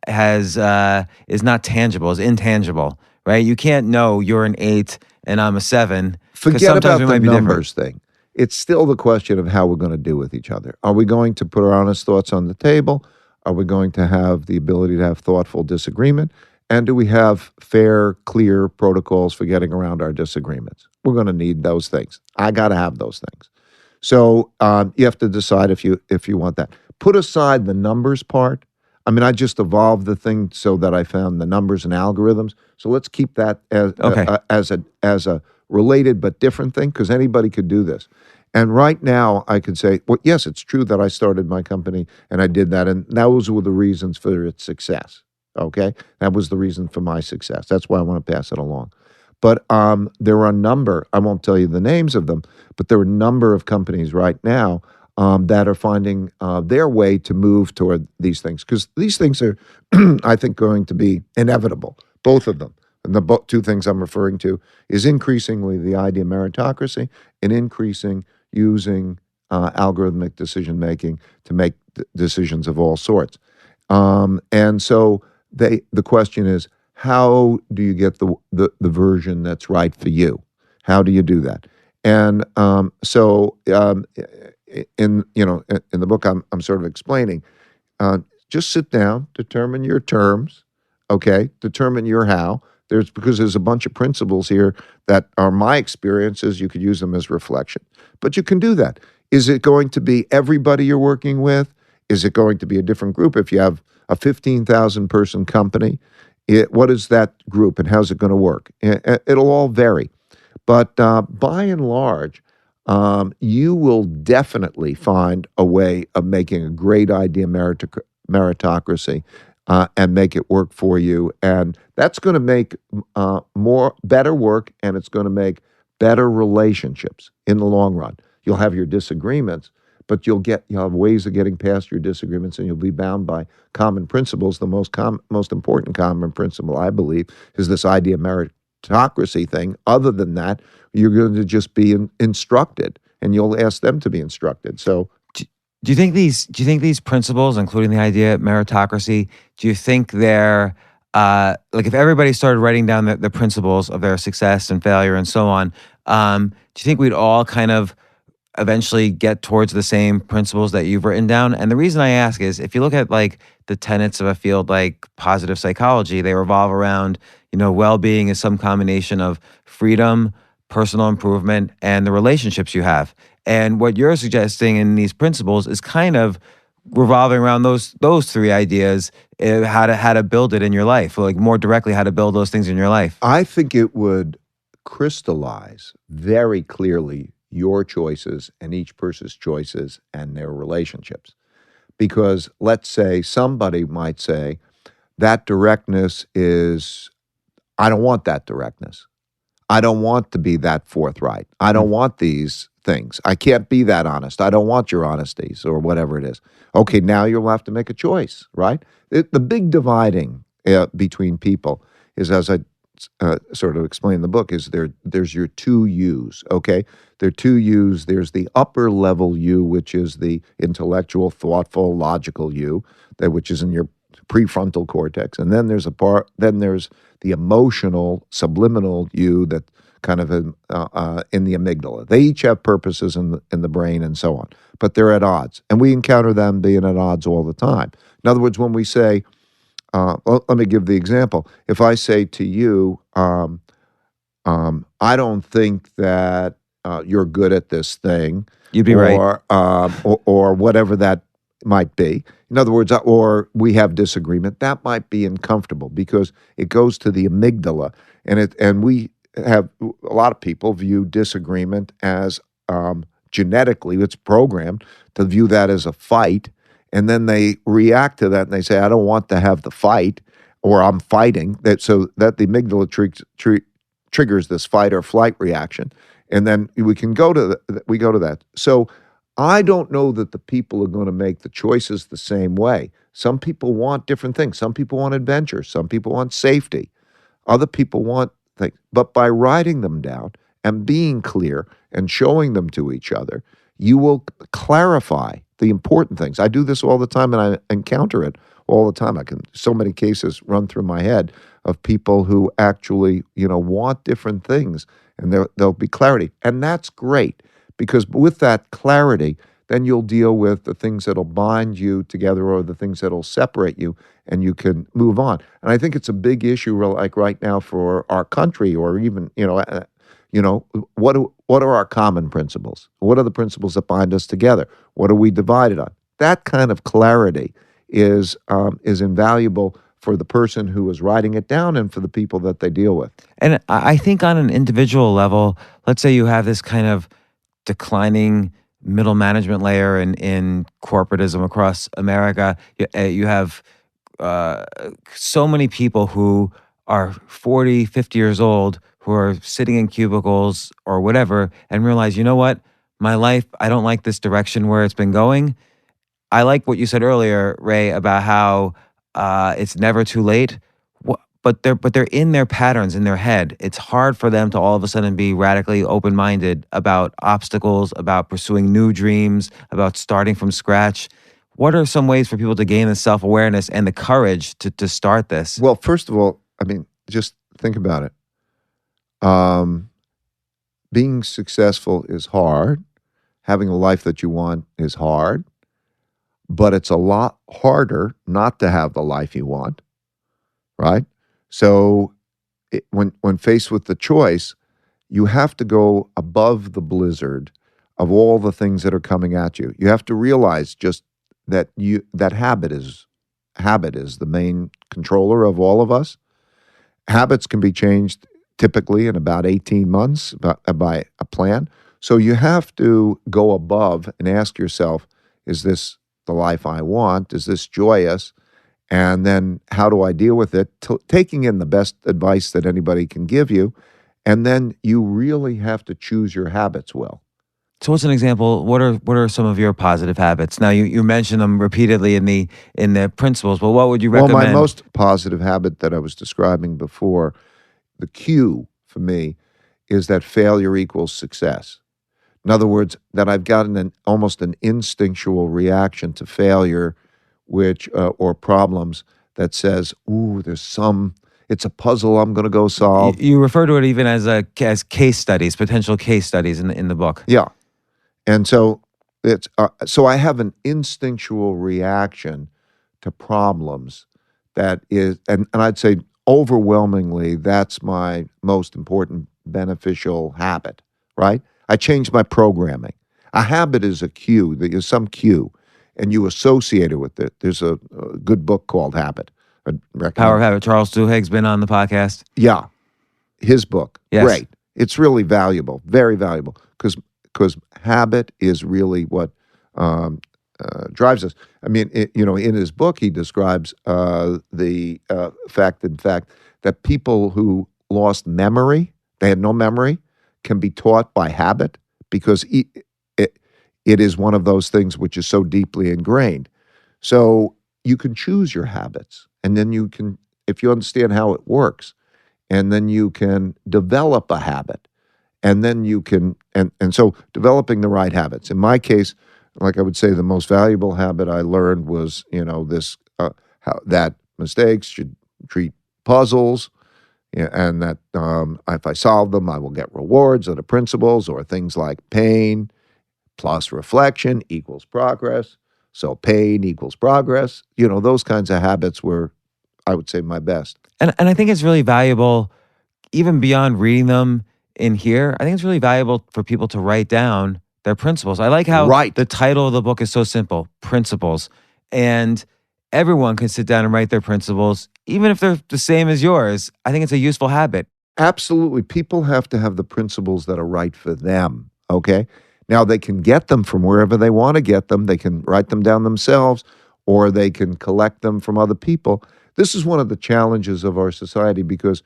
is not tangible, is intangible, right? You can't know you're an 8 and I'm a 7. Forget about the numbers thing. It's still the question of how we're going to do with each other. Are we going to put our honest thoughts on the table? Are we going to have the ability to have thoughtful disagreement? And do we have fair, clear protocols for getting around our disagreements? We're going to need those things. I got to have those things. So you have to decide if you want that. Put aside the numbers part. I mean, I just evolved the thing so that I found the numbers and algorithms. So let's keep that as a related but different thing, because anybody could do this. And right now, I could say, well, yes, it's true that I started my company and I did that, and those were the reasons for its success. Okay, that was the reason for my success. That's why I want to pass it along. But there are a number. I won't tell you the names of them, but there are a number of companies right now that are finding their way to move toward these things, because these things are, I think, going to be inevitable. Both of them. And the two things I'm referring to is increasingly the idea of meritocracy and increasing using algorithmic decision-making to make decisions of all sorts. And so the question is, how do you get the version that's right for you? How do you do that? And in the book, I'm sort of explaining, just sit down, determine your terms, okay? Determine your how. Because there's a bunch of principles here that are my experiences. You could use them as reflection. But you can do that. Is it going to be everybody you're working with? Is it going to be a different group? If you have a 15,000 person company, what is that group and how's it going to work? It'll all vary. But by and large, you will definitely find a way of making a great idea meritocracy and make it work for you. And that's going to make better work, and it's going to make better relationships in the long run. You'll have your disagreements, but you'll have ways of getting past your disagreements, and you'll be bound by common principles. The most important common principle, I believe, is this idea of meritocracy thing. Other than that, you're going to just be instructed, and you'll ask them to be instructed. So, do you think these principles, including the idea of meritocracy, do you think they're like, if everybody started writing down the principles of their success and failure and so on, do you think we'd all kind of eventually get towards the same principles that you've written down? And the reason I ask is, if you look at like the tenets of a field like positive psychology, they revolve around, well-being is some combination of freedom, personal improvement, and the relationships you have. And what you're suggesting in these principles is kind of revolving around those three ideas, how to build it in your life, or like more directly how to build those things in your life. I think it would crystallize very clearly your choices and each person's choices and their relationships. Because let's say somebody might say, that directness is, I don't want that directness. I don't want to be that forthright. I don't want these things. I can't be that honest. I don't want your honesties or whatever it is. Okay, now you'll have to make a choice, right? The big dividing between people is, as I sort of explain in the book, is there's your two yous, okay? There are two yous. There's the upper level you, which is the intellectual, thoughtful, logical you, which is in your prefrontal cortex. And then there's the emotional, subliminal you that kind of in the amygdala. They each have purposes in the brain and so on, but they're at odds. And we encounter them being at odds all the time. In other words, when we say, let me give the example. If I say to you, I don't think that you're good at this thing. You'd be right. Or whatever that might be. In other words, or we have disagreement. That might be uncomfortable because it goes to the amygdala, and we have a lot of people view disagreement as genetically, it's programmed to view that as a fight, and then they react to that and they say, "I don't want to have the fight," or "I'm fighting." So that the amygdala triggers this fight or flight reaction, and then we go to that. So I don't know that the people are going to make the choices the same way. Some people want different things. Some people want adventure. Some people want safety. Other people want things. But by writing them down and being clear and showing them to each other, you will clarify the important things. I do this all the time, and I encounter it all the time. So many cases run through my head of people who actually, want different things, and there'll be clarity. And that's great. Because with that clarity, then you'll deal with the things that'll bind you together or the things that'll separate you, and you can move on. And I think it's a big issue, like right now for our country, or even what are our common principles? What are the principles that bind us together? What are we divided on? That kind of clarity is invaluable for the person who is writing it down and for the people that they deal with. And I think on an individual level, let's say you have this kind of declining middle management layer in corporatism across America. You have so many people who are 40, 50 years old who are sitting in cubicles or whatever and realize, you know what, my life, I don't like this direction where it's been going. I like what you said earlier, Ray, about how it's never too late. But they're in their patterns in their head. It's hard for them to all of a sudden be radically open-minded about obstacles, about pursuing new dreams, about starting from scratch. What are some ways for people to gain the self-awareness and the courage to start this? Well, first of all, just think about it. Being successful is hard. Having a life that you want is hard. But it's a lot harder not to have the life you want, right? So when faced with the choice, you have to go above the blizzard of all the things that are coming at you. You have to realize just that habit is the main controller of all of us. Habits can be changed typically in about 18 months by a plan. So you have to go above and ask yourself, is this the life I want? Is this joyous? And then how do I deal with it? Taking in the best advice that anybody can give you. And then you really have to choose your habits well. So what's an example? What are some of your positive habits? Now you mentioned them repeatedly in the principles, but what would you recommend? Well, my most positive habit that I was describing before, the cue for me, is that failure equals success. In other words, that I've gotten almost an instinctual reaction to failure, which or problems that says, "Ooh, it's a puzzle I'm going to go solve." You refer to it even as case studies, potential case studies in the book. Yeah, and so it's so I have an instinctual reaction to problems that is, and I'd say overwhelmingly that's my most important beneficial habit. Right? I changed my programming. A habit is a cue. There's some cue, and you associate it with it. There's a good book called Habit. Power of Habit. Charles Duhigg's been on the podcast. Yeah. His book. Yes. Great. It's really valuable, very valuable, because because habit is really what drives us. I mean, in his book, he describes the fact, in fact, that people who lost memory, they had no memory, can be taught by habit because it is one of those things which is so deeply ingrained. So you can choose your habits, and then you can, if you understand how it works, and then you can develop a habit, and then you can, and so developing the right habits. In my case, like I would say, the most valuable habit I learned was, this that mistakes should treat puzzles, and that if I solve them, I will get rewards, or the principles, or things like pain plus reflection equals progress. So pain equals progress. Those kinds of habits were, I would say, my best. And I think it's really valuable, even beyond reading them in here. I think it's really valuable for people to write down their principles. I like how Right. the title of the book is so simple, Principles. And everyone can sit down and write their principles, even if they're the same as yours. I think it's a useful habit. Absolutely. People have to have the principles that are right for them, okay? Now, they can get them from wherever they want to get them. They can write them down themselves, or they can collect them from other people. This is one of the challenges of our society because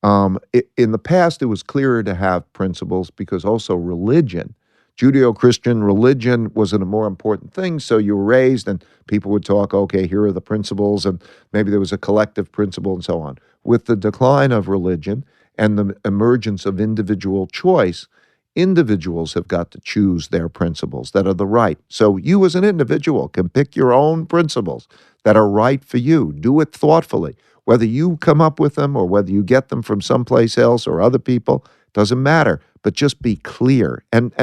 in the past, it was clearer to have principles because also religion, Judeo-Christian religion was a more important thing. So you were raised and people would talk, okay, here are the principles, and maybe there was a collective principle and so on. With the decline of religion and the emergence of individual choice, individuals have got to choose their principles that are the right. So you as an individual can pick your own principles that are right for you. Do it thoughtfully. Whether you come up with them or whether you get them from someplace else or other people, doesn't matter. But just be clear. And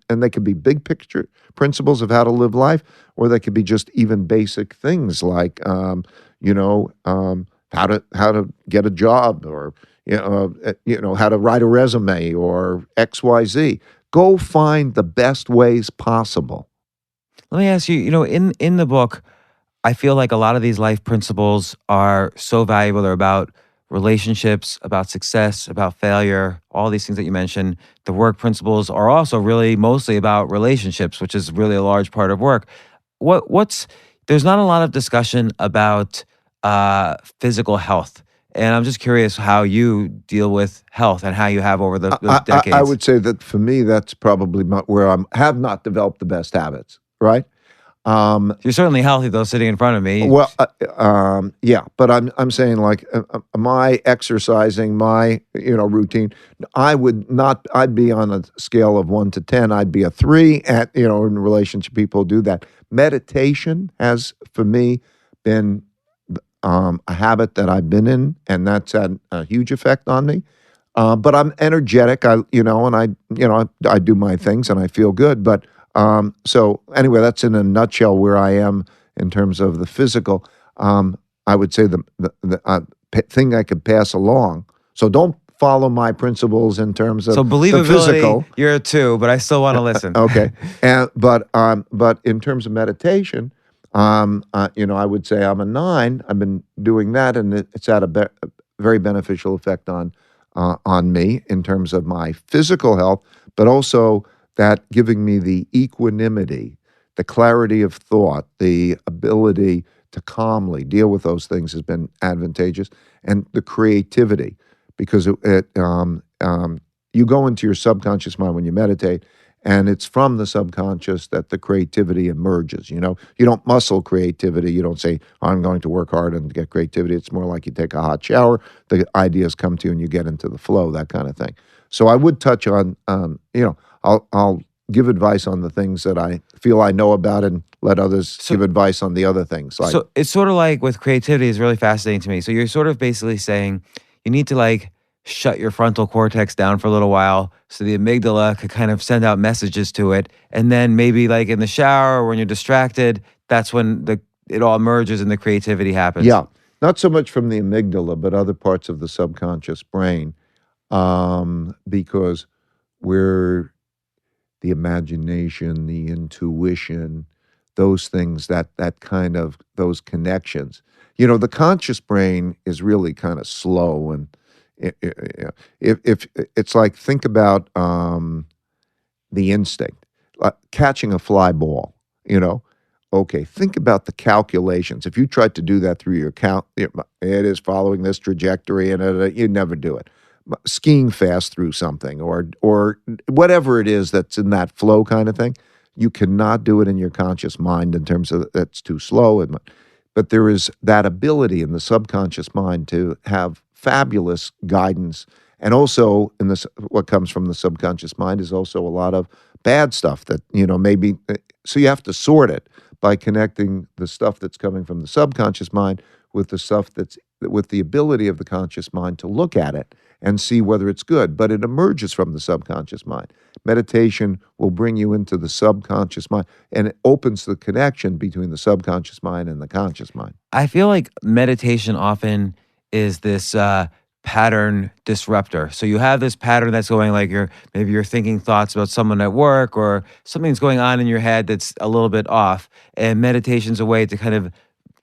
they could be big picture principles of how to live life, or they could be just even basic things like how to get a job, or how to write a resume, or XYZ. Go find the best ways possible. Let me ask you, in the book, I feel like a lot of these life principles are so valuable. They're about relationships, about success, about failure, all these things that you mentioned. The work principles are also really mostly about relationships, which is really a large part of work. There's not a lot of discussion about physical health. And I'm just curious how you deal with health and how you have over those decades. I would say that for me, that's probably where I have not developed the best habits, right? You're certainly healthy, though, sitting in front of me. Well, yeah, but I'm saying like my exercising, my routine. I'd be on a scale of 1 to 10. I'd be a 3 at in relation to people who do that. Meditation has for me been a habit that I've been in, and that's had a huge effect on me. But I'm energetic. I do my things and I feel good, but. So anyway, that's in a nutshell where I am in terms of the physical. I would say the thing I could pass along. So don't follow my principles in terms of the physical. You're a 2, but I still want to listen. Okay, but in terms of meditation, I would say I'm a 9. I've been doing that, and it's had a very beneficial effect on me in terms of my physical health, but also that giving me the equanimity, the clarity of thought, the ability to calmly deal with those things has been advantageous, and the creativity, because you go into your subconscious mind when you meditate, and it's from the subconscious that the creativity emerges. You don't muscle creativity. You don't say, I'm going to work hard and get creativity. It's more like you take a hot shower, the ideas come to you and you get into the flow, that kind of thing. So I would touch on, I'll give advice on the things that I feel I know about and let others give advice on the other things. So it's sort of like with creativity is really fascinating to me. So you're sort of basically saying you need to shut your frontal cortex down for a little while so the amygdala could kind of send out messages to it. And then maybe in the shower or when you're distracted, that's when it all emerges and the creativity happens. Yeah, not so much from the amygdala, but other parts of the subconscious brain, because we're the imagination, the intuition, those things, that kind of, those connections. The conscious brain is really kind of slow, and if it's like, think about the instinct, catching a fly ball, okay, think about the calculations. If you tried to do that through your count, it is following this trajectory, and you'd never do it. Skiing fast through something, or whatever it is that's in that flow kind of thing, you cannot do it in your conscious mind in terms of that's too slow. But there is that ability in the subconscious mind to have fabulous guidance. And also, what comes from the subconscious mind is also a lot of bad stuff that, maybe, so you have to sort it by connecting the stuff that's coming from the subconscious mind with the stuff with the ability of the conscious mind to look at it and see whether it's good. But it emerges from the subconscious mind. Meditation will bring you into the subconscious mind, and it opens the connection between the subconscious mind and the conscious mind. I feel like meditation often is this pattern disruptor. So you have this pattern that's going, like maybe you're thinking thoughts about someone at work, or something's going on in your head that's a little bit off. And meditation's a way to kind of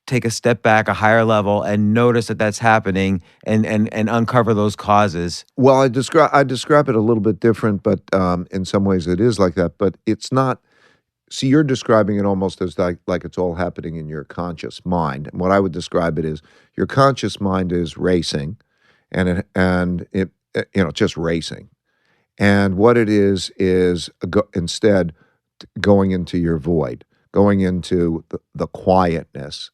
take a step back, a higher level, and notice that that's happening, and uncover those causes. Well, I describe it a little bit different, but in some ways it is like that. But it's not. See, you're describing it almost as like it's all happening in your conscious mind. And what I would describe it is your conscious mind is racing, and it just racing. And what it is instead going into your void, going into the quietness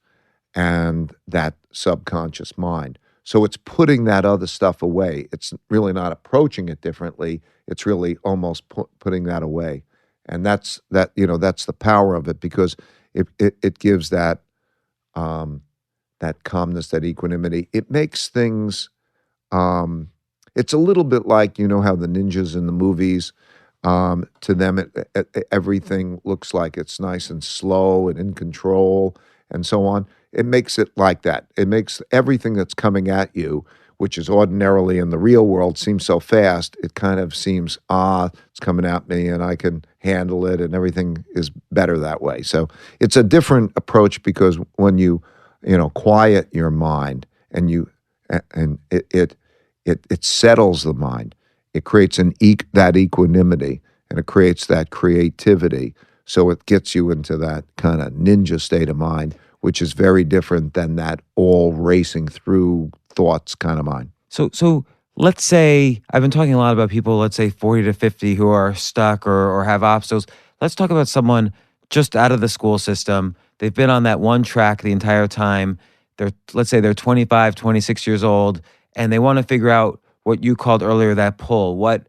and that subconscious mind. So it's putting that other stuff away. It's really not approaching it differently. It's really almost putting that away. And that's the power of it, because it gives that calmness, that equanimity. It makes things, it's a little bit like, how the ninjas in the movies, to them, everything looks like it's nice and slow and in control and so on. It makes it like that. It makes everything that's coming at you, which is ordinarily in the real world, seems so fast. It kind of seems, it's coming at me and I can handle it, and everything is better that way. So it's a different approach, because when you quiet your mind and it settles the mind, it creates that equanimity, and it creates that creativity. So it gets you into that kind of ninja state of mind, which is very different than that all racing through thoughts kind of mind. So let's say, I've been talking a lot about people, let's say 40 to 50, who are stuck or have obstacles. Let's talk about someone just out of the school system. They've been on that one track the entire time. Let's say they're 25, 26 years old, and they want to figure out what you called earlier that pull, what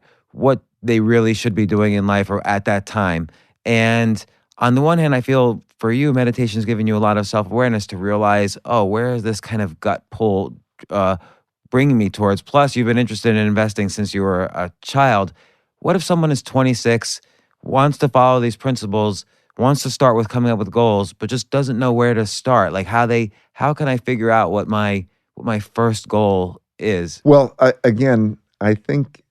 they really should be doing in life or at that time. And on the one hand, I feel for you, meditation is giving you a lot of self-awareness to realize, where is this kind of gut pull bringing me towards? Plus, you've been interested in investing since you were a child. What if someone is 26, wants to follow these principles, wants to start with coming up with goals, but just doesn't know where to start? Like how can I figure out what my first goal is? Well, I think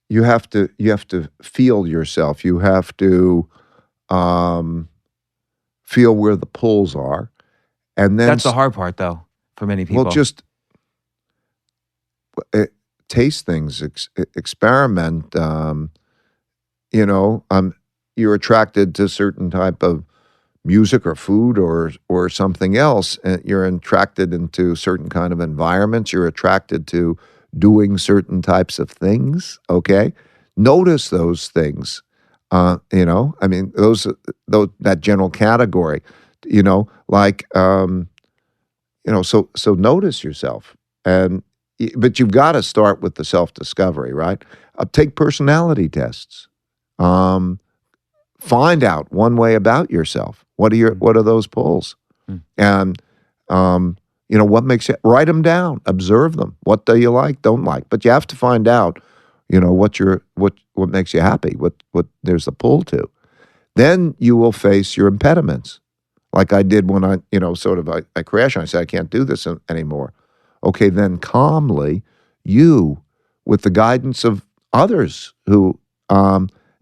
you have to feel yourself. You have to feel where the pulls are, and then that's the hard part, though, for many people. Well, just taste things, experiment. You're attracted to certain type of music or food or something else, and you're attracted into certain kind of environments. You're attracted to doing certain types of things. Okay, notice those things. That general category. So notice yourself, but you've got to start with the self-discovery, right? Take personality tests. Find out one way about yourself. What are those pulls? And what makes you, write them down, observe them. What do you like, don't like? But you have to find out, what makes you happy, what there's a pull to. Then you will face your impediments. Like I did when I crashed and I said, I can't do this anymore. Okay, then calmly, with the guidance of others who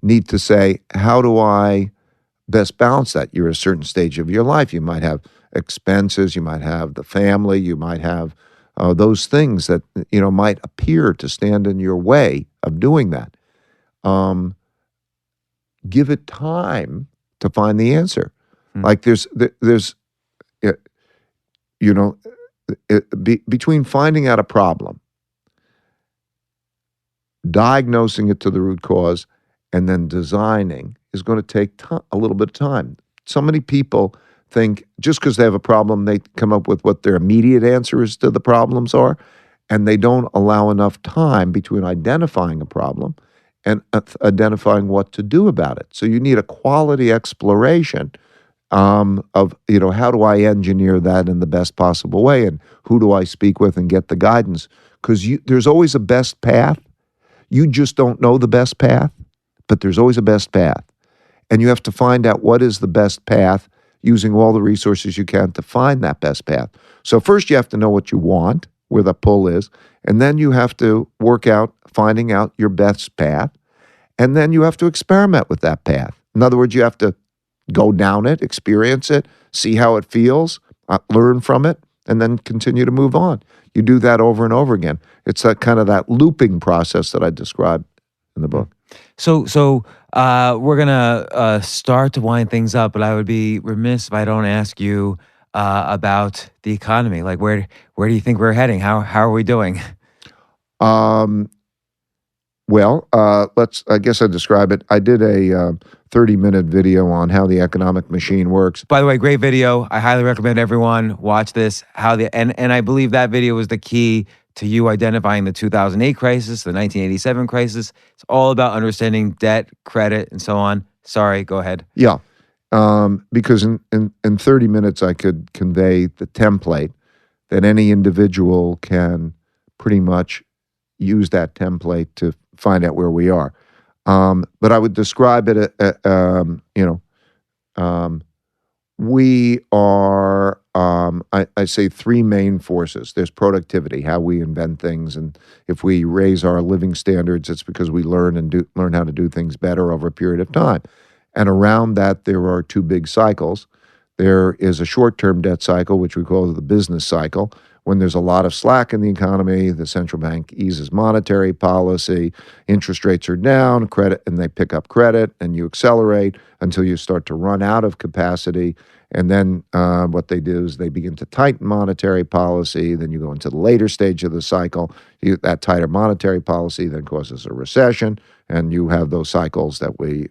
need to say, how do I best balance that? You're at a certain stage of your life. You might have expenses, you might have the family, you might have those things that might appear to stand in your way of doing that. give it time to find the answer. Like between finding out a problem, diagnosing it to the root cause, and then designing is going to take a little bit of time. So many people think just because they have a problem, they come up with what their immediate answers to the problems are, and they don't allow enough time between identifying a problem and identifying what to do about it. So you need a quality exploration of, how do I engineer that in the best possible way, and who do I speak with and get the guidance? Because there's always a best path. You just don't know the best path, but there's always a best path. And you have to find out what is the best path using all the resources you can to find that best path. So first you have to know what you want, where the pull is, and then you have to work out, finding out your best path, and then you have to experiment with that path. In other words, you have to go down it, experience it, see how it feels, learn from it, and then continue to move on. You do that over and over again. It's that kind of that looping process that I describe in the book. So we're gonna start to wind things up, but I would be remiss if I don't ask you about the economy. Like, where do you think we're heading? How are we doing? Well, I guess I describe it. I did a 30-minute video on how the economic machine works. By the way, great video. I highly recommend everyone watch this. And I believe that video was the key to you identifying the 2008 crisis, the 1987 crisis. It's all about understanding debt, credit, and so on. Sorry, go ahead. Yeah, because in 30 minutes I could convey the template that any individual can pretty much use that template to find out where we are. But I would describe it, we are, I say three main forces. There's productivity, how we invent things. And if we raise our living standards, it's because we learn how to do things better over a period of time. And around that, there are two big cycles. There is a short-term debt cycle, which we call the business cycle. When there's a lot of slack in the economy, the central bank eases monetary policy, interest rates are down, credit, and they pick up credit, and you accelerate until you start to run out of capacity. And then what they do is they begin to tighten monetary policy. Then you go into the later stage of the cycle. That tighter monetary policy then causes a recession, and you have those cycles that we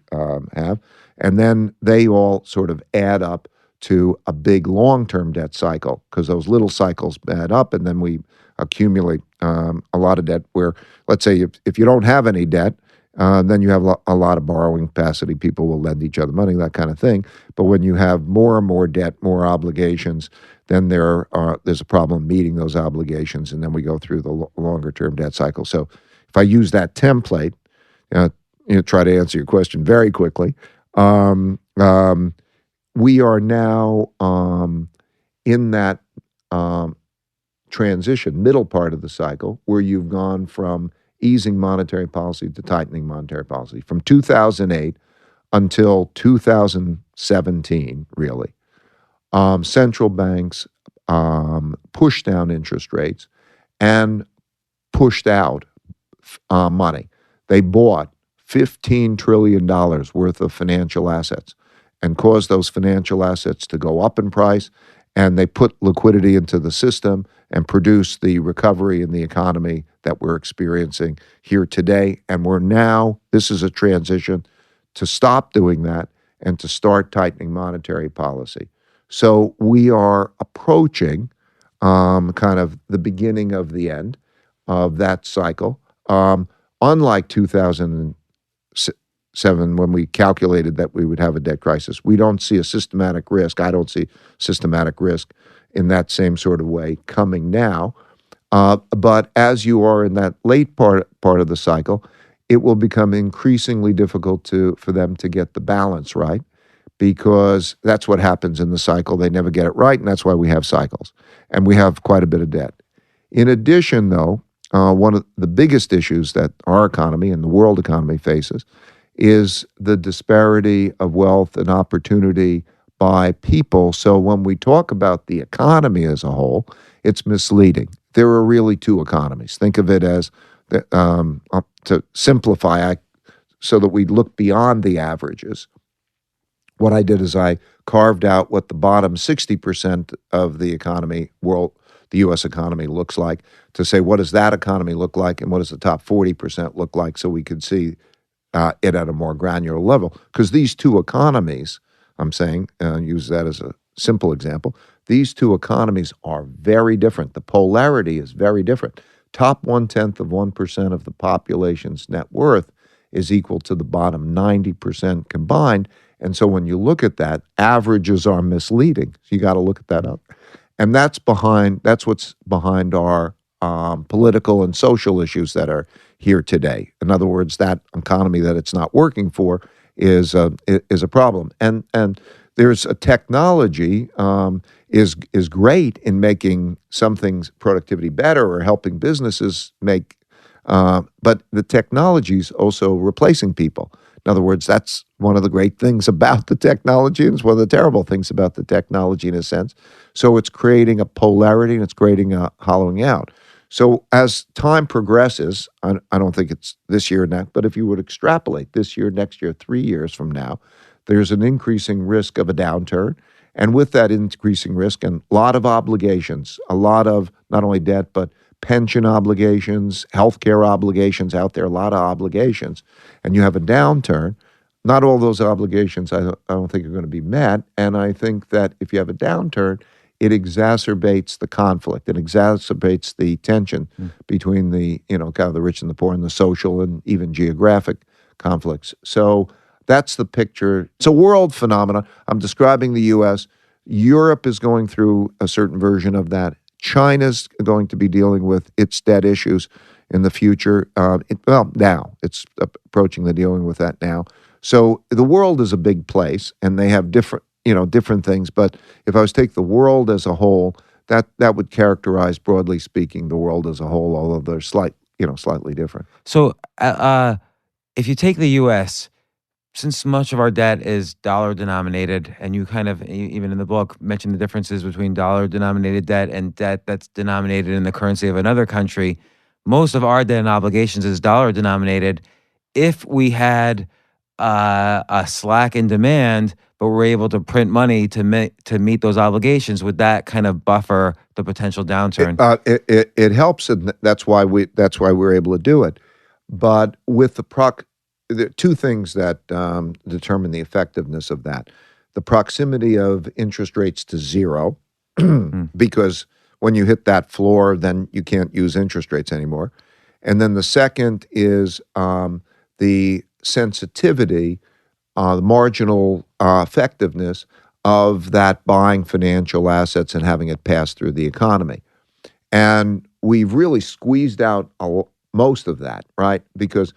have. And then they all sort of add up to a big long-term debt cycle, because those little cycles add up, and then we accumulate a lot of debt where, let's say, if you don't have any debt, then you have a lot of borrowing capacity. People will lend each other money, that kind of thing. But when you have more and more debt, more obligations, then there's a problem meeting those obligations, and then we go through the longer-term debt cycle. So if I use that template, try to answer your question very quickly, we are now in that transition, middle part of the cycle, where you've gone from easing monetary policy to tightening monetary policy. From 2008 until 2017, really, central banks pushed down interest rates and pushed out money. They bought $15 trillion worth of financial assets and caused those financial assets to go up in price, and they put liquidity into the system and produced the recovery in the economy that we're experiencing here today. And this is a transition to stop doing that and to start tightening monetary policy. So we are approaching kind of the beginning of the end of that cycle. Unlike 2007, when we calculated that we would have a debt crisis, we don't see a systematic risk. I don't see systematic risk in that same sort of way coming now. But as you are in that late part of the cycle, it will become increasingly difficult for them to get the balance right, because that's what happens in the cycle. They never get it right, and that's why we have cycles. And we have quite a bit of debt. In addition, though, one of the biggest issues that our economy and the world economy faces is the disparity of wealth and opportunity by people. So when we talk about the economy as a whole, it's misleading. There are really two economies. Think of it as, to simplify, I so that we look beyond the averages, what I did is I carved out what the bottom 60% of the economy, the U.S. economy looks like, to say what does that economy look like and what does the top 40% look like, so we could see it at a more granular level. Because these two economies, I'm saying, use that as a simple example, these two economies are very different. The polarity is very different. Top 0.1% of the population's net worth is equal to the bottom 90% combined. And so when you look at that, averages are misleading. So you got to look at that up. And that's what's behind our political and social issues that are here today. In other words, that economy that it's not working for is a problem. And there's a technology is great in making some things productivity better or helping businesses make, but the technology is also replacing people. In other words, that's one of the great things about the technology, and it's one of the terrible things about the technology in a sense. So it's creating a polarity and it's creating a hollowing out. So as time progresses, I don't think it's this year or next, but if you would extrapolate this year, next year, 3 years from now, there's an increasing risk of a downturn. And with that increasing risk and a lot of obligations, a lot of not only debt, but pension obligations, healthcare obligations out there, a lot of obligations, and you have a downturn, not all those obligations I don't think are going to be met. And I think that if you have a downturn, it exacerbates the conflict. It exacerbates the tension between the, kind of the rich and the poor and the social and even geographic conflicts. So that's the picture. It's a world phenomenon. I'm describing the U.S. Europe is going through a certain version of that. China's going to be dealing with its debt issues in the future. Now it's approaching the dealing with that now. So the world is a big place, and they have different things. But if I was to take the world as a whole, that would characterize, broadly speaking, the world as a whole, although they're slightly different. So if you take the U.S., since much of our debt is dollar denominated, and you kind of, even in the book, mentioned the differences between dollar denominated debt and debt that's denominated in the currency of another country, most of our debt and obligations is dollar denominated. If we had a slack in demand, but we're able to print money to meet those obligations, would that kind of buffer the potential downturn? It helps, and that's why we're able to do it. But with there are two things that determine the effectiveness of that. The proximity of interest rates to zero, because when you hit that floor, then you can't use interest rates anymore. And then the second is the sensitivity, the marginal effectiveness of that buying financial assets and having it pass through the economy. And we've really squeezed out most of that, right? Because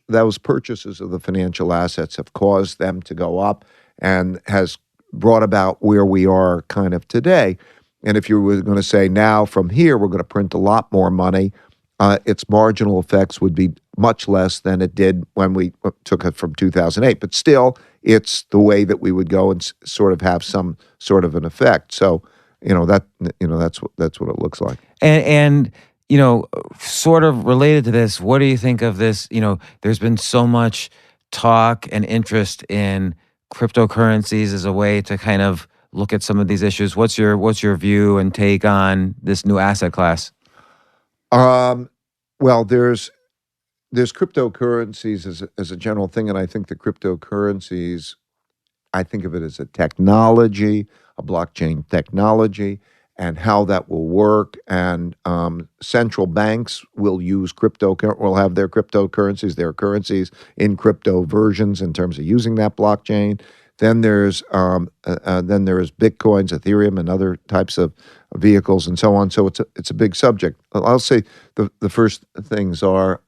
those purchases of the financial assets have caused them to go up and has brought about where we are kind of today. And if you were going to say now from here, we're going to print a lot more money, its marginal effects would be much less than it did when we took it from 2008. But still, it's the way that we would go and sort of have some sort of an effect. So, that's what it looks like. And sort of related to this, what do you think of this? There's been so much talk and interest in cryptocurrencies as a way to kind of look at some of these issues. What's your view and take on this new asset class? Well, there's cryptocurrencies as a general thing, and I think the cryptocurrencies, I think of it as a technology, a blockchain technology, and how that will work. And central banks will have their cryptocurrencies, their currencies in crypto versions in terms of using that blockchain. Then there's Bitcoins, Ethereum, and other types of vehicles and so on. So it's a big subject. I'll say the first things are,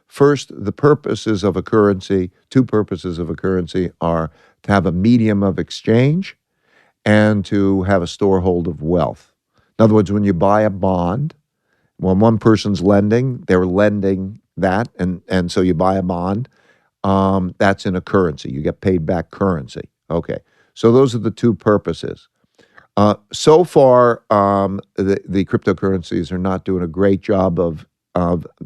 first, the purposes of a currency, two purposes of a currency are to have a medium of exchange and to have a storehold of wealth. In other words, when you buy a bond, when one person's lending, they're lending that, and so you buy a bond, that's in a currency. You get paid back currency. Okay, so those are the two purposes. So far, the cryptocurrencies are not doing a great job of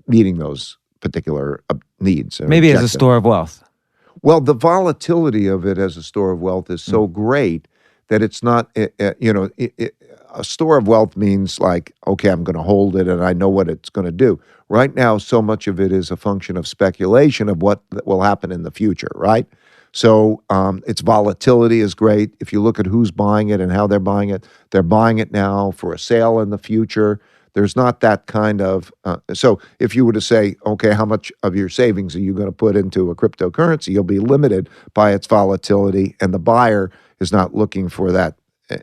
meeting those particular needs. Or Maybe as a objective. store of wealth. Well, the volatility of it as a store of wealth is so great that it's not, a store of wealth means like, okay, I'm going to hold it and I know what it's going to do. Right now, so much of it is a function of speculation of what will happen in the future, right? So its volatility is great. If you look at who's buying it and how they're buying it now for a sale in the future. There's not that kind of, so if you were to say, okay, how much of your savings are you going to put into a cryptocurrency, you'll be limited by its volatility, and the buyer is not looking for that,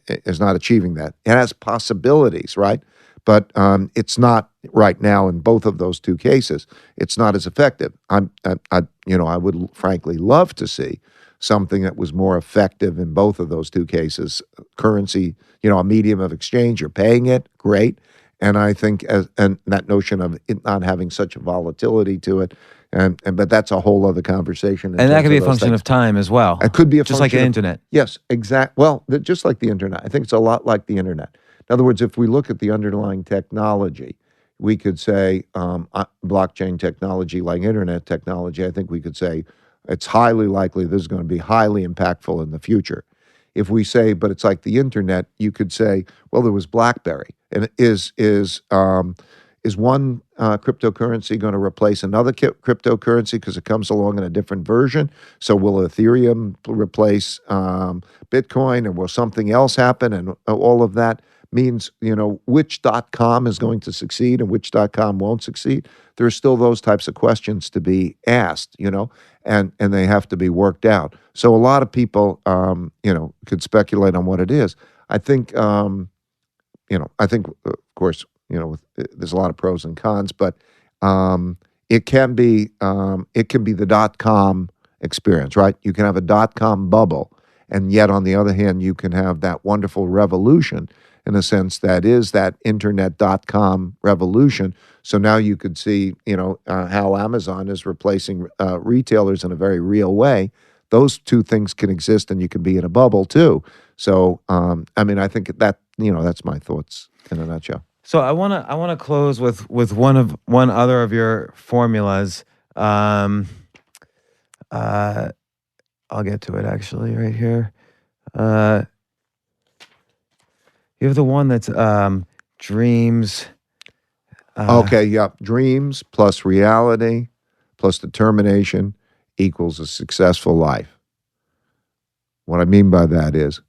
is not achieving that. It has possibilities, right? But it's not right now in both of those two cases. It's not as effective. I would frankly love to see something that was more effective in both of those two cases. Currency, a medium of exchange, you're paying it, great. And I think, and that notion of it not having such a volatility to it, but that's a whole other conversation. And that could be a function of time as well. It could be a just function like the of, internet. Yes, exact. Well, just like the internet. I think it's a lot like the internet. In other words, if we look at the underlying technology, we could say blockchain technology, like internet technology. I think we could say it's highly likely this is going to be highly impactful in the future. If we say, but it's like the internet, you could say, well, there was BlackBerry, and is one cryptocurrency going to replace another cryptocurrency because it comes along in a different version? So will Ethereum replace Bitcoin, and will something else happen? And all of that means, which .com is going to succeed and which .com won't succeed. There are still those types of questions to be asked, and they have to be worked out. So a lot of people, could speculate on what it is. I think, of course, there's a lot of pros and cons, but it can be the .com experience, right? You can have a .com bubble, and yet on the other hand, you can have that wonderful revolution in a sense that is that internet.com revolution. So now you could see, how Amazon is replacing retailers in a very real way. Those two things can exist, and you can be in a bubble too. So, I think that, that's my thoughts in a nutshell. So I wanna close with one other of your formulas. I'll get to it actually right here. You have the one that's dreams. Okay, yeah. Dreams plus reality plus determination equals a successful life. What I mean by that is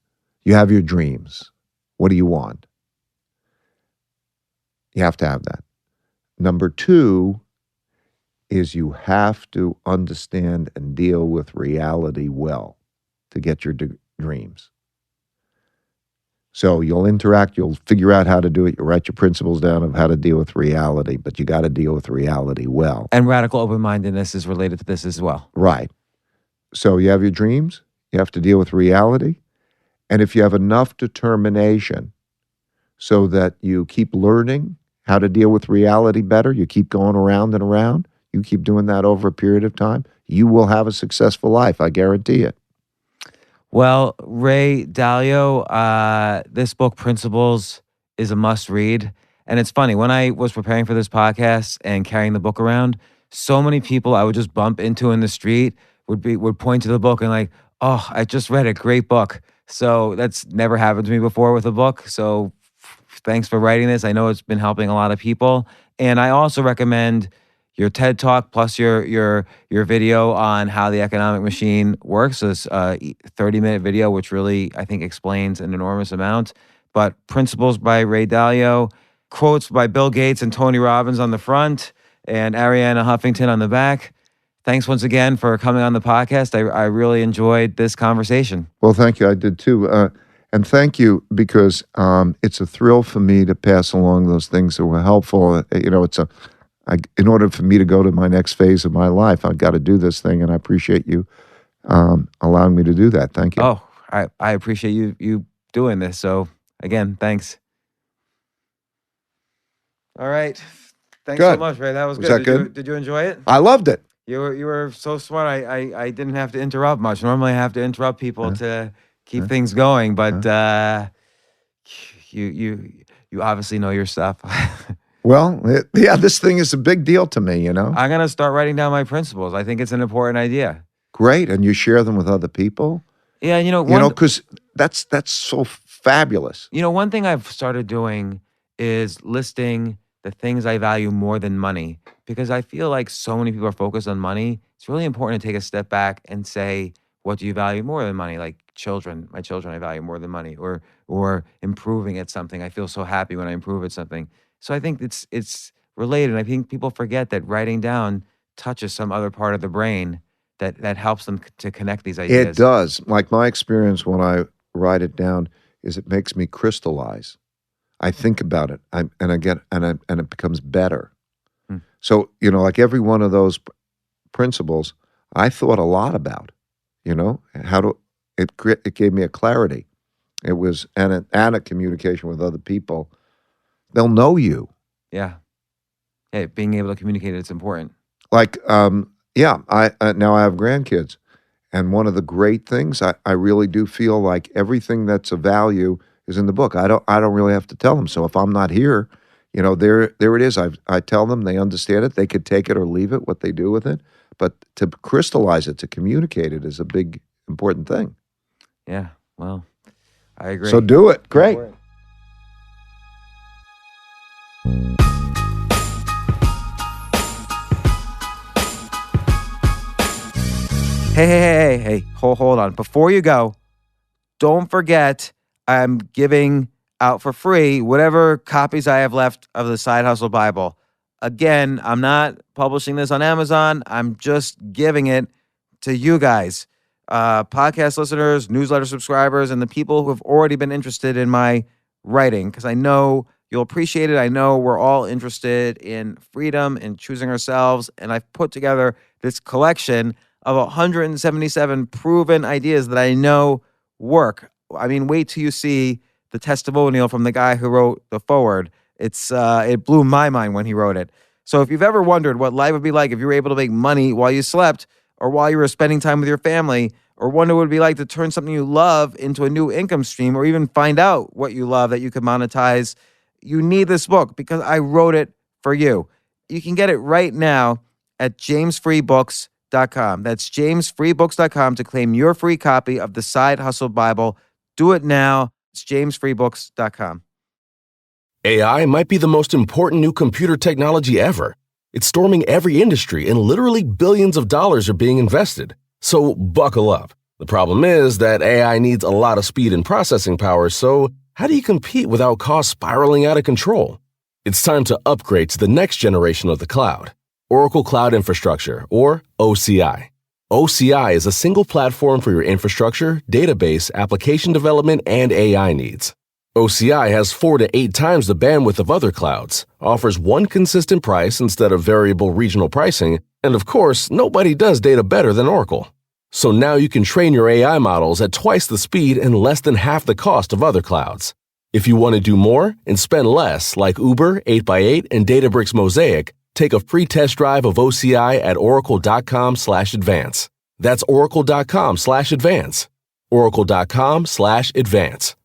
you have your dreams. What do you want? You have to have that. Number two is you have to understand and deal with reality well to get your dreams. So you'll figure out how to do it. You'll write your principles down of how to deal with reality, but you got to deal with reality well. And radical open-mindedness is related to this as well. Right. So you have your dreams. You have to deal with reality. And if you have enough determination so that you keep learning how to deal with reality better, you keep going around and around, you keep doing that over a period of time, you will have a successful life. I guarantee it. Well, Ray Dalio, this book, Principles, is a must-read. And it's funny, when I was preparing for this podcast and carrying the book around, so many people I would just bump into in the street would point to the book and like, oh, I just read a great book. So that's never happened to me before with a book. So thanks for writing this. I know it's been helping a lot of people. And I also recommend your TED Talk plus your video on how the economic machine works. This 30-minute video, which really, I think, explains an enormous amount. But Principles by Ray Dalio, quotes by Bill Gates and Tony Robbins on the front, and Arianna Huffington on the back. Thanks once again for coming on the podcast. I really enjoyed this conversation. Well, thank you. I did too. And thank you, because it's a thrill for me to pass along those things that were helpful. In order for me to go to my next phase of my life, I've got to do this thing, and I appreciate you allowing me to do that. Thank you. Oh, I appreciate you doing this. So again, thanks. All right. Thanks Good. so much, Ray. That was good. That good? Did you enjoy it? I loved it. You were so smart. I didn't have to interrupt much. Normally I have to interrupt people to keep things going, but you obviously know your stuff. Well, this thing is a big deal to me, I'm going to start writing down my principles. I think it's an important idea. Great. And you share them with other people? Yeah, Because that's so fabulous. One thing I've started doing is listing the things I value more than money, because I feel like so many people are focused on money. It's really important to take a step back and say, what do you value more than money? Like my children I value more than money, or improving at something. I feel so happy when I improve at something. So I think it's related. I think people forget that writing down touches some other part of the brain that helps them to connect these ideas. It does. Like my experience when I write it down is it makes me crystallize. I think about it, and it becomes better. So like every one of those principles, I thought a lot about. It gave me a clarity. It was and a communication with other people. They'll know you. Yeah. Hey, being able to communicate, it's important. Like, I now I have grandkids, and one of the great things I really do feel like everything that's of value is in the book. I don't really have to tell them. So if I'm not here, there it is. I tell them, they understand it. They could take it or leave it, what they do with it. But to crystallize it, to communicate it is a big, important thing. Yeah, well, I agree. So do it. Great. Hey, hold on. Before you go, don't forget I'm giving out for free whatever copies I have left of the Side Hustle Bible. Again, I'm not publishing this on Amazon. I'm just giving it to you guys, podcast listeners, newsletter subscribers, and the people who have already been interested in my writing, because I know you'll appreciate it. I know we're all interested in freedom and choosing ourselves, and I've put together this collection of 177 proven ideas that I know work. I mean, wait till you see the testimonial from the guy who wrote the foreword. It blew my mind when he wrote it. So if you've ever wondered what life would be like if you were able to make money while you slept, or while you were spending time with your family, or wonder what it would be like to turn something you love into a new income stream, or even find out what you love that you could monetize, you need this book because I wrote it for you. You can get it right now at jamesfreebooks.com. That's jamesfreebooks.com to claim your free copy of the Side Hustle Bible. Do it now. It's jamesfreebooks.com. AI might be the most important new computer technology ever. It's storming every industry, and literally billions of dollars are being invested. So buckle up. The problem is that AI needs a lot of speed and processing power, so how do you compete without costs spiraling out of control? It's time to upgrade to the next generation of the cloud, Oracle Cloud Infrastructure, or OCI. OCI is a single platform for your infrastructure, database, application development, and AI needs. OCI has 4 to 8 times the bandwidth of other clouds, offers one consistent price instead of variable regional pricing, and of course, nobody does data better than Oracle. So now you can train your AI models at twice the speed and less than half the cost of other clouds. If you want to do more and spend less, like Uber, 8x8, and Databricks Mosaic, take a free test drive of OCI at oracle.com/advance. That's oracle.com/advance. oracle.com/advance.